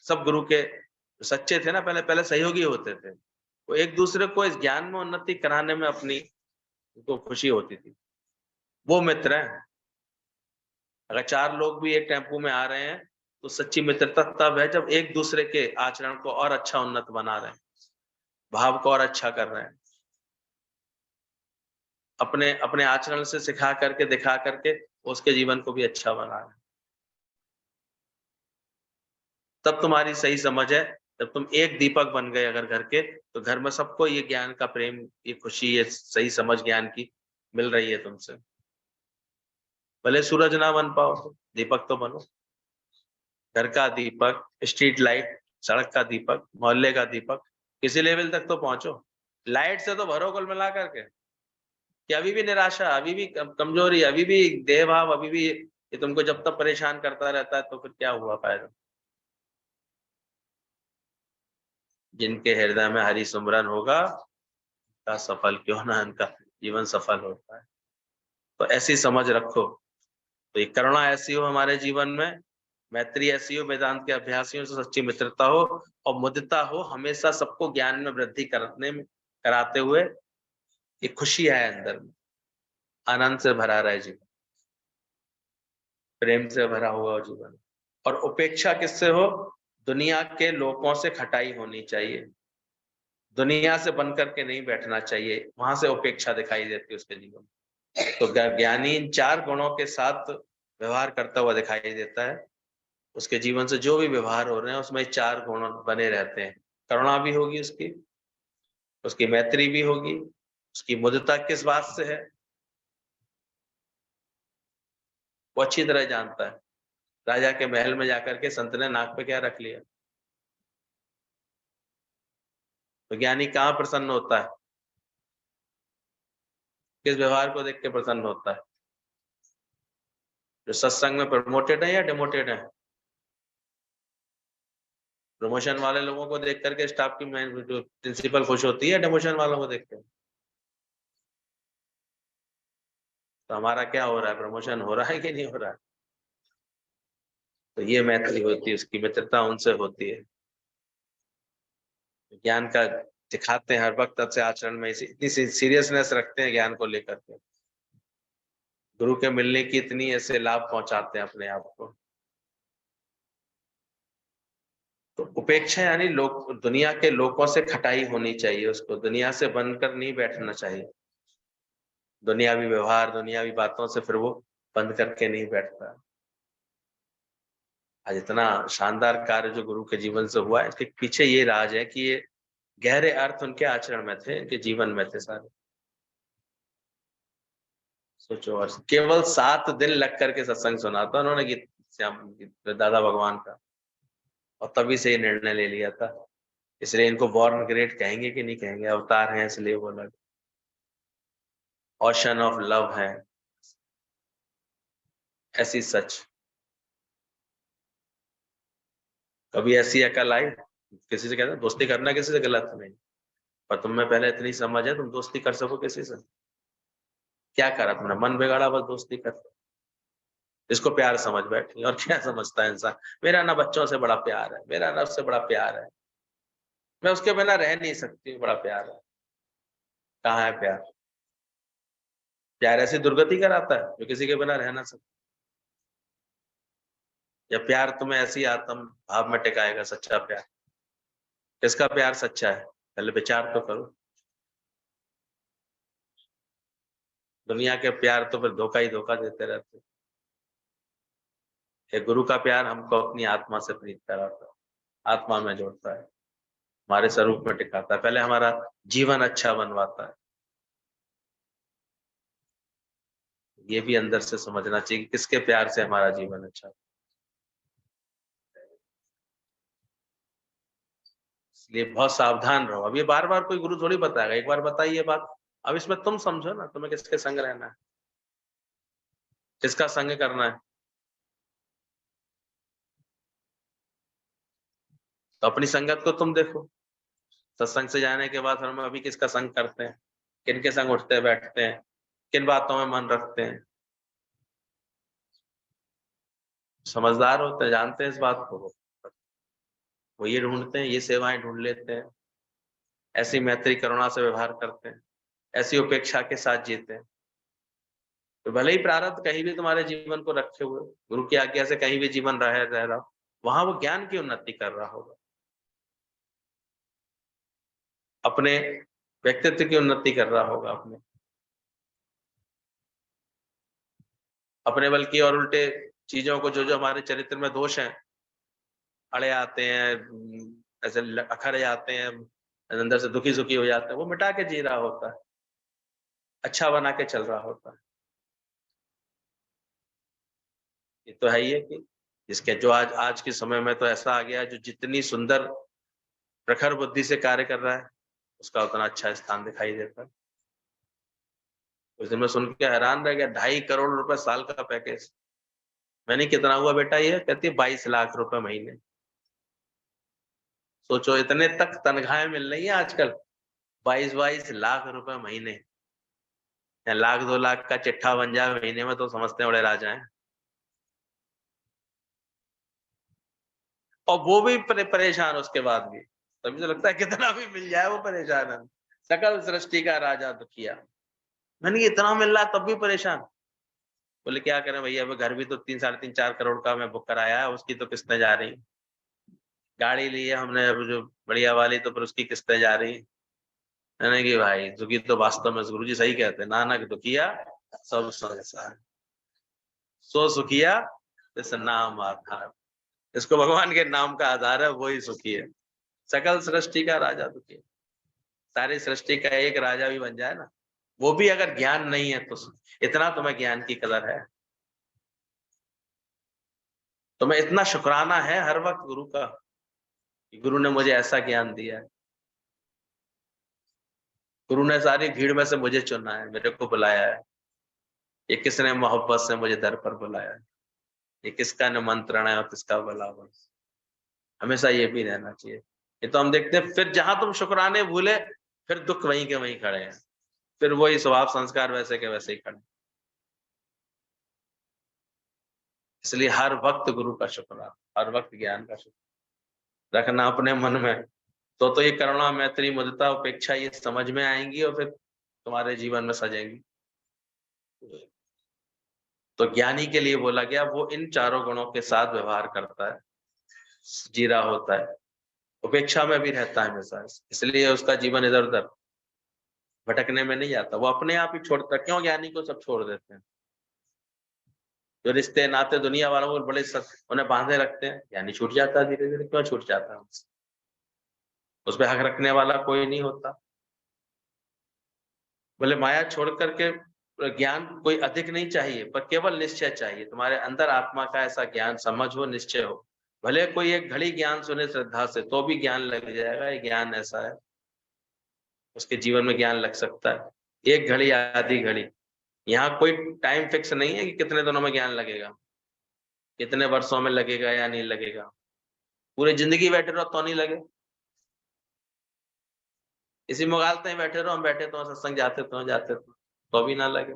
सब गुरु के सच्चे थे ना, पहले पहले सहयोगी होते थे, वो एक दूसरे को इस ज्ञान में उन्नति कराने में अपनी उनको खुशी होती थी। वो मित्र हैं। अगर 4 लोग भी एक टेम्पो में आ रहे हैं तो सच्ची मित्रता तब है जब एक दूसरे के आचरण को और अच्छा उन्नत बना रहे हैं, भाव को और अच्छा कर रहे हैं, अपने अपने आचरण से सिखा करके, दिखा करके उसके जीवन को भी अच्छा बना रहे हैं। तब तुम्हारी सही समझ है। जब तुम एक दीपक बन गए अगर घर के, तो घर में सबको ये ज्ञान का प्रेम, ये खुशी, ये सही समझ ज्ञान की मिल रही है तुमसे। भले सूरज ना बन पाओ तो दीपक तो बनो। घर का दीपक, स्ट्रीट लाइट, सड़क का दीपक, मोहल्ले का दीपक, किसी लेवल तक तो पहुंचो। लाइट से तो भरो कुल मिला करके कि अभी भी निराशा, अभी भी कमजोरी, अभी भी देह भाव, अभी भी ये तुमको जब तक परेशान करता रहता है तो फिर क्या हुआ फायदा। जिनके हृदय में हरि सुमरन होगा का सफल क्यों ना उनका जीवन सफल होता है। तो ऐसी समझ रखो। तो ये करुणा ऐसी हो हमारे जीवन में, मैत्री ऐसी हो, वेदांत के अभ्यासियों से सच्ची मित्रता हो, और मुदिता हो, हमेशा सबको ज्ञान में वृद्धि करने में कराते हुए ये खुशी है अंदर में, आनंद से भरा रहे जीवन, प्रेम से भरा हुआ जीवन। और उपेक्षा किससे हो? दुनिया के लोगों से खटाई होनी चाहिए, दुनिया से बन करके नहीं बैठना चाहिए, वहां से उपेक्षा दिखाई देती है उसके जीवन में। तो ज्ञानी इन 4 गुणों के साथ व्यवहार करता हुआ दिखाई देता है। उसके जीवन से जो भी व्यवहार हो रहे हैं उसमें 4 गुण बने रहते हैं। करुणा भी होगी उसकी, उसकी मैत्री भी होगी, उसकी मुदिता किस बात से है वो अच्छी तरह जानता है। राजा के महल में जाकर के संत ने नाक पे क्या रख लिया? तो ज्ञानी कहाँ प्रसन्न होता है? किस व्यवहार को देख के प्रसन्न होता है? जो सत्संग में प्रमोटेड है या डिमोटेड है? प्रमोशन वाले लोगों को देख करके स्टाफ की जो प्रिंसिपल खुश होती है, डिमोशन वालों को देख के? तो हमारा क्या हो रहा है? प्रमोशन हो रहा है कि नहीं हो रहा है? तो ये मैत्री होती है, उसकी मित्रता उनसे होती है। ज्ञान का दिखाते हैं हर वक्त से आचरण में, इतनी सीरियसनेस रखते हैं ज्ञान को लेकर के, गुरु के मिलने की इतनी ऐसे लाभ पहुंचाते हैं अपने आप को। तो उपेक्षा यानी लोग, दुनिया के लोगों से खटाई होनी चाहिए, उसको दुनिया से बनकर नहीं बैठना चाहिए। दुनियावी व्यवहार, दुनियावी बातों से फिर वो बंद करके नहीं बैठता। आज इतना शानदार कार्य जो गुरु के जीवन से हुआ है, इसके पीछे ये राज है कि ये गहरे अर्थ उनके आचरण में थे, उनके जीवन में थे सारे। सोचो, और केवल 7 दिन लग करके सत्संग सुना था उन्होंने गीत श्याम दादा भगवान का, और तभी से ये निर्णय ले लिया था। इसलिए इनको बॉर्न ग्रेट कहेंगे कि नहीं कहेंगे? अवतार हैं इसलिए वो लग, ओशन ऑफ लव है, ऐसी सच। कभी ऐसी अकल आई किसी से? कहते दोस्ती करना किसी से गलत नहीं, पर तुम में पहले इतनी समझ है तुम दोस्ती कर सको किसी से? क्या करा तुमने? मन बिगाड़ा, बस दोस्ती कर। इसको प्यार समझ बैठी, और क्या समझता है इंसान? मेरा ना बच्चों से बड़ा प्यार है, मेरा ना उससे बड़ा प्यार है, मैं उसके बिना रह नहीं सकती, बड़ा प्यार है। कहाँ है प्यार? प्यार ऐसी दुर्गति कराता है जो किसी के बिना रह ना सकता। या प्यार तुम्हें ऐसी आत्म भाव में टिकाएगा, सच्चा प्यार? किसका प्यार सच्चा है पहले विचार तो करो। दुनिया के प्यार तो फिर धोखा ही धोखा देते रहते। ये गुरु का प्यार हमको अपनी आत्मा से प्रीत कराता है, आत्मा में जोड़ता है, हमारे स्वरूप में टिकाता है, पहले हमारा जीवन अच्छा बनवाता है। ये भी अंदर से समझना चाहिए कि किसके प्यार से हमारा जीवन अच्छा है। इसलिए बहुत सावधान रहो। अब ये बार बार कोई गुरु थोड़ी बताएगा, एक बार बताइए बात, अब इसमें तुम समझो ना, तुम्हें किसके संग रहना है, किसका संग करना है। तो अपनी संगत को तुम देखो, सत्संग से जाने के बाद हम अभी किसका संग करते हैं, किन के संग उठते बैठते हैं, किन बातों में मन रखते हैं। समझदार होते हैं, जानते हैं इस बात को, वो ये ढूंढते हैं, ये सेवाएं ढूंढ लेते हैं, ऐसी मैत्री करुणा से व्यवहार करते हैं, ऐसी उपेक्षा के साथ जीते हैं। तो भले ही प्रारब्ध कहीं भी तुम्हारे जीवन को रखे हुए, गुरु की आज्ञा से कहीं भी जीवन रह रहा हो, वहां वो ज्ञान की उन्नति कर रहा होगा, अपने व्यक्तित्व की उन्नति कर रहा होगा, अपने बल्कि और उल्टे चीजों को, जो जो हमारे चरित्र में दोष हैं, अड़े आते हैं, ऐसे अखर जाते हैं, अंदर से दुखी सुखी हो जाते हैं, वो मिटा के जी रहा होता है, अच्छा बना के चल रहा होता है। ये तो है ही है कि जिसके जो आज के समय में तो ऐसा आ गया है, जो जितनी सुंदर प्रखर बुद्धि से कार्य कर रहा है, उसका उतना अच्छा स्थान दिखाई देता है। उस दिन मैं सुन के हैरान रह गया, 2.5 करोड़ रुपए साल का पैकेज। मैंने कितना हुआ बेटा ये? कहती है 22 लाख रुपए महीने। सोचो इतने तक तनख्वाहें मिल रही है आजकल, 22 लाख रुपए महीने। या 1-2 लाख का चिट्ठा बन जाए महीने में तो समझते हैं बड़े राजा हैं। और वो भी परेशान उसके बाद भी, तभी तो लगता है कितना भी मिल जाए वो परेशान है। सकल सृष्टि का राजा दुखिया। मैंने कहा इतना मिल रहा है तब भी परेशान। बोले क्या करें भैया, अब घर भी तो 3, 3.5, 4 करोड़ का मैं बुक कराया है, उसकी तो किस्तें जा रही। गाड़ी ली है हमने अब जो बढ़िया वाली, तो फिर उसकी किस्तें जा रही। मैंने कि भाई दुखी तो वास्तव में गुरु जी सही कहते हैं, नानक दुखिया सब संसार, सो सुखिया इस नाम आधार। इसको भगवान के नाम का आधार है, वही सुखी है। सकल सृष्टि का राजा दुखी है। सारी सृष्टि का एक राजा भी बन जाए ना, वो भी अगर ज्ञान नहीं है तो इतना तुम्हें ज्ञान की कदर है, तुम्हें इतना शुक्राना है हर वक्त गुरु का कि गुरु ने मुझे ऐसा ज्ञान दिया है, गुरु ने सारी भीड़ में से मुझे चुना है, मेरे को बुलाया है, ये किसने मोहब्बत से मुझे दर पर बुलाया है, ये किसका निमंत्रण है और किसका बुलावा। हमेशा ये भी रहना चाहिए। ये तो हम देखते हैं, फिर जहां तुम शुक्राने भूले, फिर दुख वहीं के वहीं खड़े हैं, फिर वही स्वभाव संस्कार वैसे के वैसे ही खड़े। इसलिए हर वक्त गुरु का शुक्राना, हर वक्त ज्ञान का शुक्र रखना अपने मन में, तो ये करुणा मैत्री मुदिता उपेक्षा ये समझ में आएंगी और फिर तुम्हारे जीवन में सजेंगी। तो ज्ञानी के लिए बोला गया वो इन चारों गुणों के साथ व्यवहार करता है, जीरा होता है, उपेक्षा में भी रहता है हमेशा, इसलिए उसका जीवन इधर उधर भटकने में नहीं जाता, वो अपने आप ही छोड़ता। क्यों ज्ञानी को सब छोड़ देते हैं? जो रिश्ते नाते दुनिया वालों को बड़े उन्हें बांधे रखते हैं, ज्ञानी छूट जाता है धीरे धीरे। क्यों छूट जाता है? उस पर हक रखने वाला कोई नहीं होता। बोले माया छोड़ करके ज्ञान कोई अधिक नहीं चाहिए, पर केवल निश्चय चाहिए। तुम्हारे अंदर आत्मा का ऐसा ज्ञान समझ हो, निश्चय हो। भले कोई एक घड़ी ज्ञान सुने श्रद्धा से, तो भी ज्ञान लग जाएगा। ये ज्ञान ऐसा है, उसके जीवन में ज्ञान लग सकता है। एक घड़ी आधी घड़ी, यहाँ कोई टाइम फिक्स नहीं है कि कितने दिनों में ज्ञान लगेगा, कितने वर्षों में लगेगा या नहीं लगेगा। पूरी जिंदगी बैठे रहो तो नहीं लगे, इसी मुगालते में बैठे रहो, हम बैठे तो सत्संग जाते तो भी ना लगे।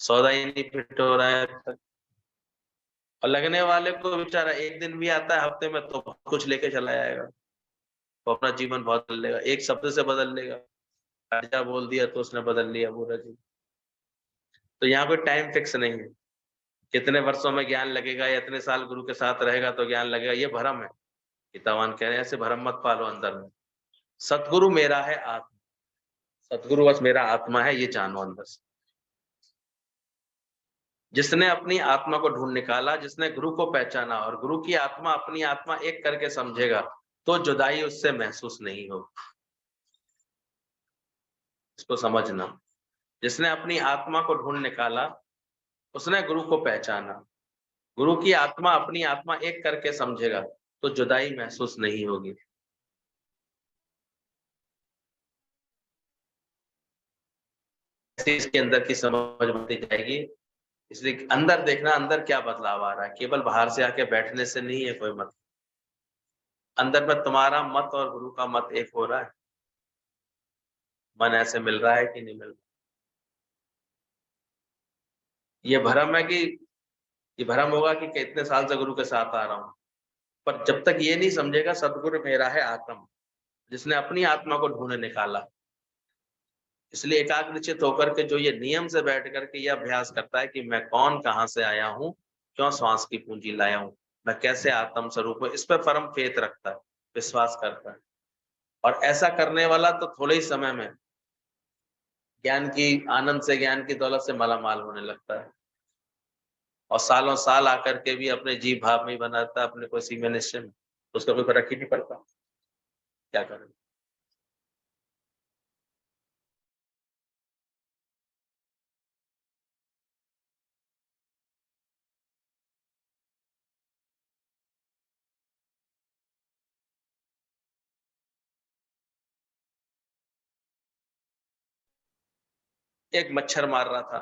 सौदा ही नहीं फिट हो रहा है अब तक। और लगने वाले को बेचारा एक दिन भी आता है हफ्ते में तो बहुत कुछ लेके चला जाएगा, वो अपना जीवन बदल लेगा, एक शब्द से बदल लेगा। राजा बोल दिया तो उसने बदल लिया पूरा जीवन। तो यहाँ कोई टाइम फिक्स नहीं है, कितने वर्षों में ज्ञान लगेगा या इतने साल गुरु के साथ रहेगा तो ज्ञान लगेगा, ये भ्रम है। गीतावान कह रहे हैं ऐसे भ्रम मत पालो अंदर में। सतगुरु मेरा है आत्मा, सतगुरु बस मेरा आत्मा है, ये जानो अंदर से। जिसने अपनी आत्मा को ढूंढ निकाला, जिसने गुरु को पहचाना और गुरु की आत्मा अपनी आत्मा एक करके समझेगा, तो जुदाई उससे महसूस नहीं होगी। इसको समझना, जिसने अपनी आत्मा को ढूंढ निकाला, उसने गुरु को पहचाना, गुरु की आत्मा अपनी आत्मा एक करके समझेगा, तो जुदाई महसूस नहीं होगी। इसके अंदर की समझ बनती जाएगी। इसलिए अंदर देखना, अंदर क्या बदलाव आ रहा है, केवल बाहर से आके बैठने से नहीं है कोई मतलब। अंदर में तुम्हारा मत और गुरु का मत एक हो रहा है, मन ऐसे मिल रहा है कि नहीं मिल रहा। ये भ्रम है कि ये भ्रम होगा कि कितने साल से गुरु के साथ आ रहा हूं, पर जब तक ये नहीं समझेगा सदगुरु मेरा है आत्म, जिसने अपनी आत्मा को ढूंढ निकाला। इसलिए एकाग्रचित होकर के जो ये नियम से बैठ करके ये अभ्यास करता है कि मैं कौन, कहां से आया हूँ, क्यों श्वास की पूंजी लाया हूँ, मैं कैसे आत्म स्वरूप हूँ, इस पर फर्म फेथ रखता है, विश्वास करता है। और ऐसा करने वाला तो थोड़े ही समय में ज्ञान की आनंद से, ज्ञान की दौलत से मालामाल होने लगता है, और सालों साल आकर के भी अपने जीव भाव में ही बनाता है, अपने को इसी में निश्चय में, उसका कोई फर्क ही नहीं पड़ता। क्या करें। एक मच्छर मार रहा था,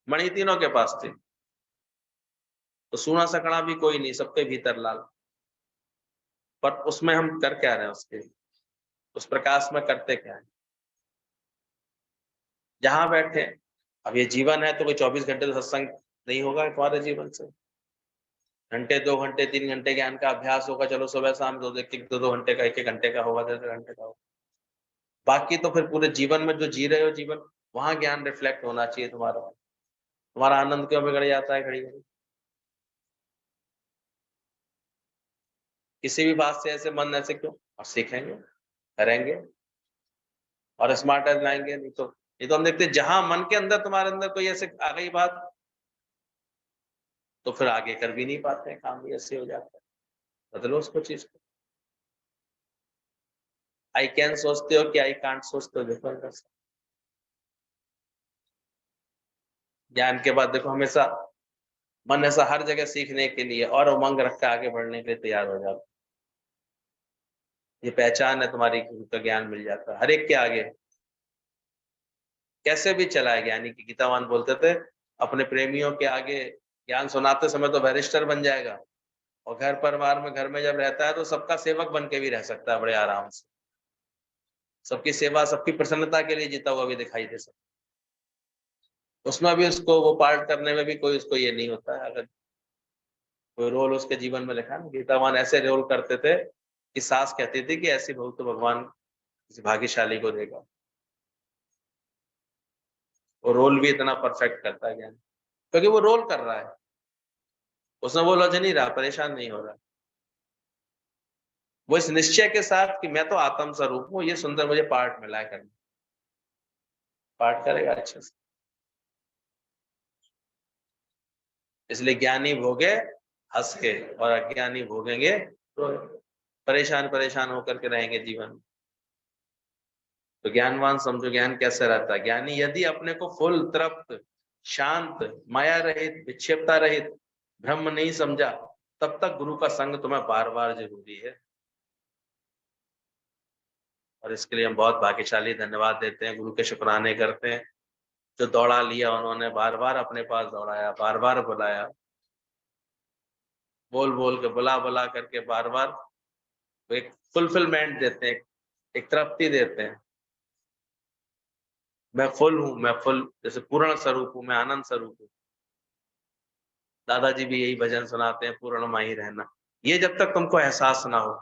मणि तीनों के पास थे, तो सूना सकड़ा भी कोई नहीं, सबके भीतर लाल। पर उसमें हम कर क्या रहे हैं, उसके उस प्रकाश में करते क्या है, जहां बैठे। अब ये जीवन है तो कोई 24 घंटे तो सत्संग नहीं होगा तुम्हारे जीवन से। घंटे, 2 घंटे, 3 घंटे ज्ञान का अभ्यास होगा, चलो सुबह शाम दो दो घंटे का, 1 घंटे का होगा, 1.5 घंटे का होगा। बाकी तो फिर पूरे जीवन में जो जी रहे हो जीवन, वहां ज्ञान रिफ्लेक्ट होना चाहिए तुम्हारा। तुम्हारा आनंद क्यों बिगड़ जाता है घड़ी घड़ी, किसी भी बात से ऐसे मन ऐसे क्यों। और सीखेंगे, करेंगे और स्मार्ट लाएंगे। नहीं तो हम देखते जहां मन के अंदर, तुम्हारे अंदर कोई ऐसे आ गई बात, तो फिर आगे कर भी नहीं पाते हैं, काम भी ऐसे हो जाता है। बदलो उसको, चीज को। आई कैन सोचते हो कि आई कांट सोचते हो, देखो अंदर से। ज्ञान के बाद देखो हमेशा मन ऐसा हर जगह सीखने के लिए और उमंग रख के आगे बढ़ने के लिए तैयार हो जाता है। ये पहचान है तुम्हारी, गुरु का ज्ञान मिल जाता है हर एक के आगे। कैसे भी चला है ज्ञानी की, गीतावान बोलते थे, अपने प्रेमियों के आगे ज्ञान सुनाते समय तो बैरिस्टर बन जाएगा, और घर परिवार में, घर में जब रहता है तो सबका सेवक बन के भी रह सकता है बड़े आराम से। सबकी सेवा, सबकी प्रसन्नता के लिए जीता हुआ भी दिखाई दे सकता है। उसमें भी उसको वो पार्ट करने में भी कोई उसको ये नहीं होता है। अगर कोई रोल उसके जीवन में लिखा ना, गीतावान ऐसे रोल करते थे कि सास कहती थी कि ऐसी बहू तो भगवान किसी भाग्यशाली को देगा। वो रोल भी इतना परफेक्ट करता है ज्ञान, क्योंकि वो रोल कर रहा है, उसमें वो लज नहीं रहा, परेशान नहीं हो रहा। वो इस निश्चय के साथ कि मैं तो आत्म स्वरूप हूँ, ये सुंदर मुझे पार्ट मिला है करने, पार्ट करेगा अच्छे से। इसलिए ज्ञानी भोगे हंस के, और अज्ञानी भोगेंगे तो परेशान परेशान होकर के रहेंगे जीवन में। तो ज्ञानवान समझो ज्ञान कैसे रहता है। ज्ञानी यदि अपने को फुल तृप्त, शांत, माया रहित, विक्षेपता रहित, ब्रह्म नहीं समझा, तब तक गुरु का संग तुम्हें बार बार जरूरी है। और इसके लिए हम बहुत भाग्यशाली, धन्यवाद देते हैं, गुरु के शुक्राने करते हैं, जो दौड़ा लिया उन्होंने, बार बार अपने पास दौड़ाया, बार बार बुलाया, बोल बोल के, बुला बुला करके बार बार एक फुलफिलमेंट देते हैं, एक तृप्ति देते हैं। मैं फुल हूँ, मैं फुल, जैसे पूर्ण स्वरूप हूँ, मैं आनंद स्वरूप हूँ। दादाजी भी यही भजन सुनाते हैं, पूर्ण माही रहना। ये जब तक तुमको एहसास ना हो,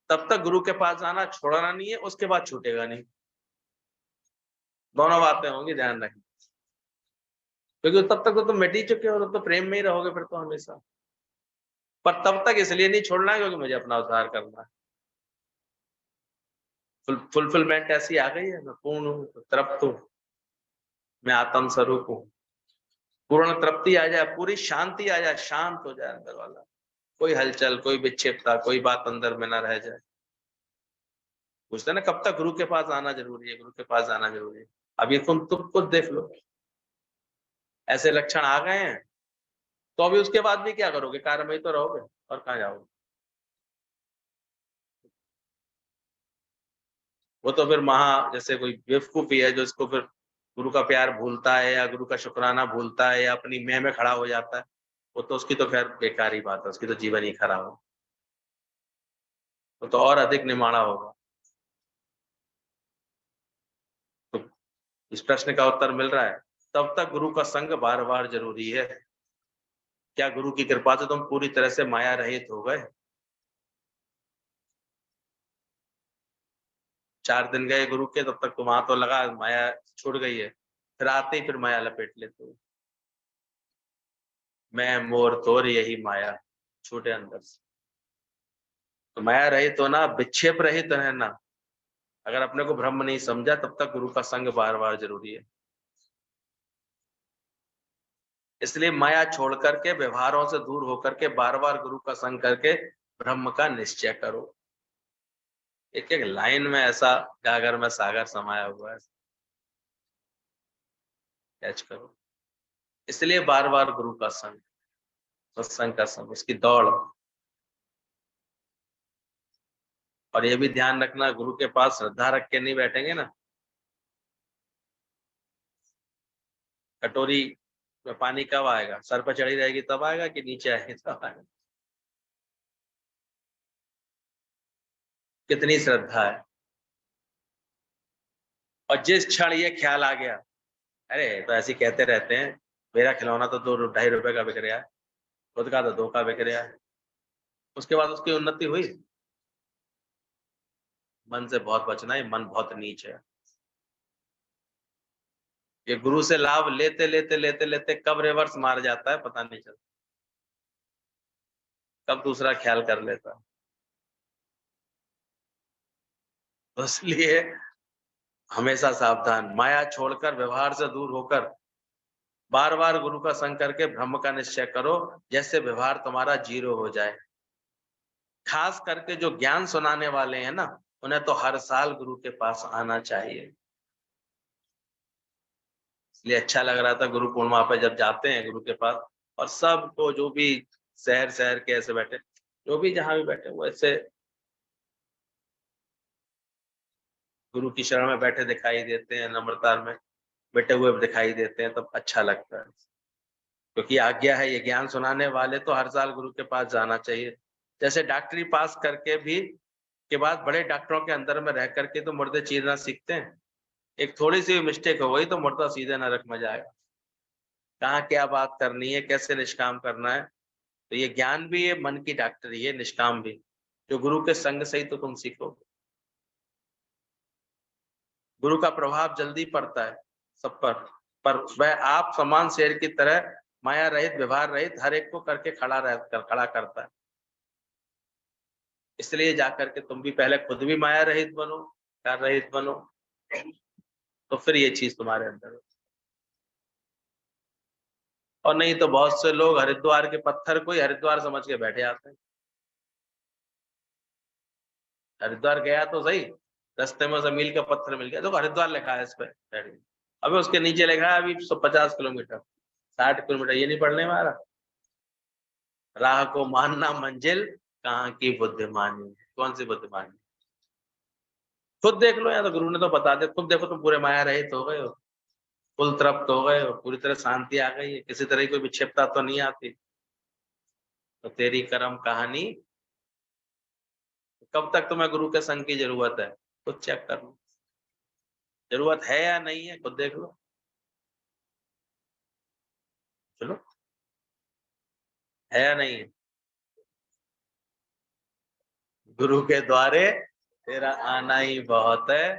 तब तक गुरु के पास जाना छोड़ना नहीं है, उसके बाद छूटेगा नहीं। दोनों बातें होंगी, ध्यान रखना। क्योंकि तब तक तो तुम मिट ही चुके हो, तब तो प्रेम में ही रहोगे फिर तो हमेशा। पर तब तक इसलिए नहीं छोड़ना है क्योंकि मुझे अपना उद्धार करना है। फुलफिलमेंट ऐसी आ गई है, मैं पूर्ण हूँ, तृप्त हूँ, मैं आत्म स्वरूप हूँ। पूर्ण तृप्ति आ जाए, पूरी शांति आ जाए, शांत हो जाए अंदर वाला, कोई हलचल, कोई विक्षेपता, कोई बात अंदर में ना रह जाए। पूछते ना कब तक गुरु के पास आना जरूरी है, गुरु के पास आना जरूरी है। अब ये तुम खुद देख लो, ऐसे लक्षण आ गए हैं तो अभी उसके बाद भी क्या करोगे? कार्य में ही तो रहोगे, और कहाँ जाओगे? वो तो फिर जैसे कोई बेवकूफी है जो इसको फिर गुरु का प्यार भूलता है या गुरु का शुक्राना भूलता है या अपनी मैं में खड़ा हो जाता है, वो तो उसकी तो खैर बेकार ही बात है, उसकी तो जीवन ही खराब हो, वो तो और अधिक निमाणा होगा। तो इस प्रश्न का उत्तर मिल रहा है, तब तक गुरु का संग बार बार जरूरी है। क्या गुरु की कृपा से तुम पूरी तरह से माया रहित हो गए? 4 दिन गए गुरु के, तब तक तुम वहां तो लगा माया छूट गई है, फिर आते ही फिर माया लपेट लेते हो। मैं मोर तोर यही माया, छूटे अंदर से। तो माया रहित होना, विक्षेप रहित रहना, अगर अपने को ब्रह्म नहीं समझा तब तक गुरु का संग बार बार जरूरी है। इसलिए माया छोड़ करके, व्यवहारों से दूर होकर के बार बार गुरु का संग करके ब्रह्म का निश्चय करो। एक एक लाइन में ऐसा गागर में सागर समाया हुआ है, कैच करो। इसलिए बार बार गुरु का संग, सत्संग का संग, उसकी दौड़। और ये भी ध्यान रखना, गुरु के पास श्रद्धा रख के नहीं बैठेंगे ना, कटोरी में पानी कब आएगा? सर पर चढ़ी रहेगी तब आएगा कि नीचे आएगी तब आएगा? कितनी श्रद्धा है। और जिस क्षण ये ख्याल आ गया, अरे तो ऐसे कहते रहते हैं, मेरा खिलौना तो 2-2.5 रुपए का बिक रहा है, खुद का तो 2 का बिक रहा है, उसके बाद उसकी उन्नति हुई? मन से बहुत बचना है, मन बहुत नीच है। ये गुरु से लाभ लेते लेते लेते लेते कब रिवर्स मार जाता है पता नहीं चलता, कब दूसरा ख्याल कर लेता है। तो इसलिए हमेशा सावधान, माया छोड़कर, व्यवहार से दूर होकर बार बार गुरु का संग करके ब्रह्म का निश्चय करो, जैसे व्यवहार तुम्हारा 0 हो जाए। खास करके जो ज्ञान सुनाने वाले हैं ना, उन्हें तो हर साल गुरु के पास आना चाहिए। इसलिए अच्छा लग रहा था गुरु पूर्णिमा पे जब जाते हैं गुरु के पास, और सबको, जो भी शहर शहर के ऐसे बैठे, जो भी जहां भी बैठे, वो ऐसे गुरु की शरण में बैठे दिखाई देते हैं, नम्रता में बैठे हुए दिखाई देते हैं, तब अच्छा लगता है। क्योंकि आज्ञा है, ये ज्ञान सुनाने वाले तो हर साल गुरु के पास जाना चाहिए। जैसे डॉक्टरी पास करके भी के बाद बड़े डॉक्टरों के अंदर में रह करके तो मुर्दे चीरना सीखते हैं। एक थोड़ी सी मिस्टेक हो गई तो मुर्दा सीधे नरक में जाएगा। कहाँ क्या बात करनी है, कैसे निष्काम करना है, तो ये ज्ञान भी, ये मन की डॉक्टरी है, निष्काम भी, जो गुरु के संग से ही तो तुम सीखोगे। गुरु का प्रभाव जल्दी पड़ता है सब पर वह आप समान शेर की तरह माया रहित, व्यवहार रहित, हर एक को करके खड़ा करता है। इसलिए जाकर के तुम भी पहले खुद भी माया रहित बनो, प्यार रहित बनो, तो फिर ये चीज तुम्हारे अंदर हो। और नहीं तो बहुत से लोग हरिद्वार के पत्थर को ही हरिद्वार समझ के बैठे आते हैं। हरिद्वार गया तो सही, रास्ते में उसे मील का पत्थर मिल गया, तो हरिद्वार लिखा है इस पे, अबे उसके नीचे लिखा है अभी 150 किलोमीटर, 60 किलोमीटर, ये नहीं पढ़ने में आ रहा। राह को मानना मंजिल, कहाँ की बुद्धिमानी, कौन सी बुद्धिमानी? खुद देख लो, या तो गुरु ने तो बता दे, खुद देखो तुम पूरे माया रहित हो गए हो, कुल तृप्त हो गए हो, पूरी तरह शांति आ गई है, किसी तरह की कोई विक्षेपता तो नहीं आती। तो तेरी कर्म कहानी, कब तक तुम्हें गुरु के संग की जरूरत है? खुद चेक कर लो, जरूरत है या नहीं है, खुद देख लो। चलो, है या नहीं है? गुरु के द्वारे तेरा आना ही बहुत है,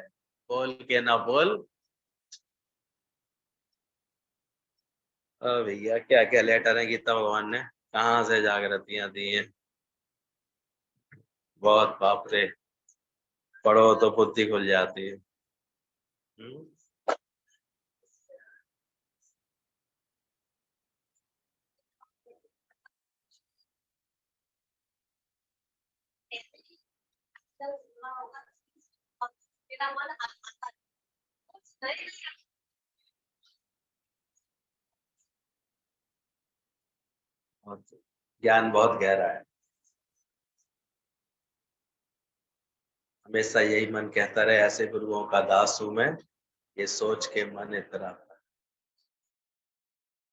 बोल के ना बोल। भैया क्या क्या लेटर है गीता भगवान ने, कहाँ से जागृतियां दी हैं, बहुत बाप रे, पढ़ो तो बुद्धि खुल जाती है। हम्म? मेरा मन आता नहीं। ज्ञान बहुत गहरा है। हमेशा यही मन कहता रहे ऐसे गुरुओं का दास हूं मैं, ये सोच के मन इतना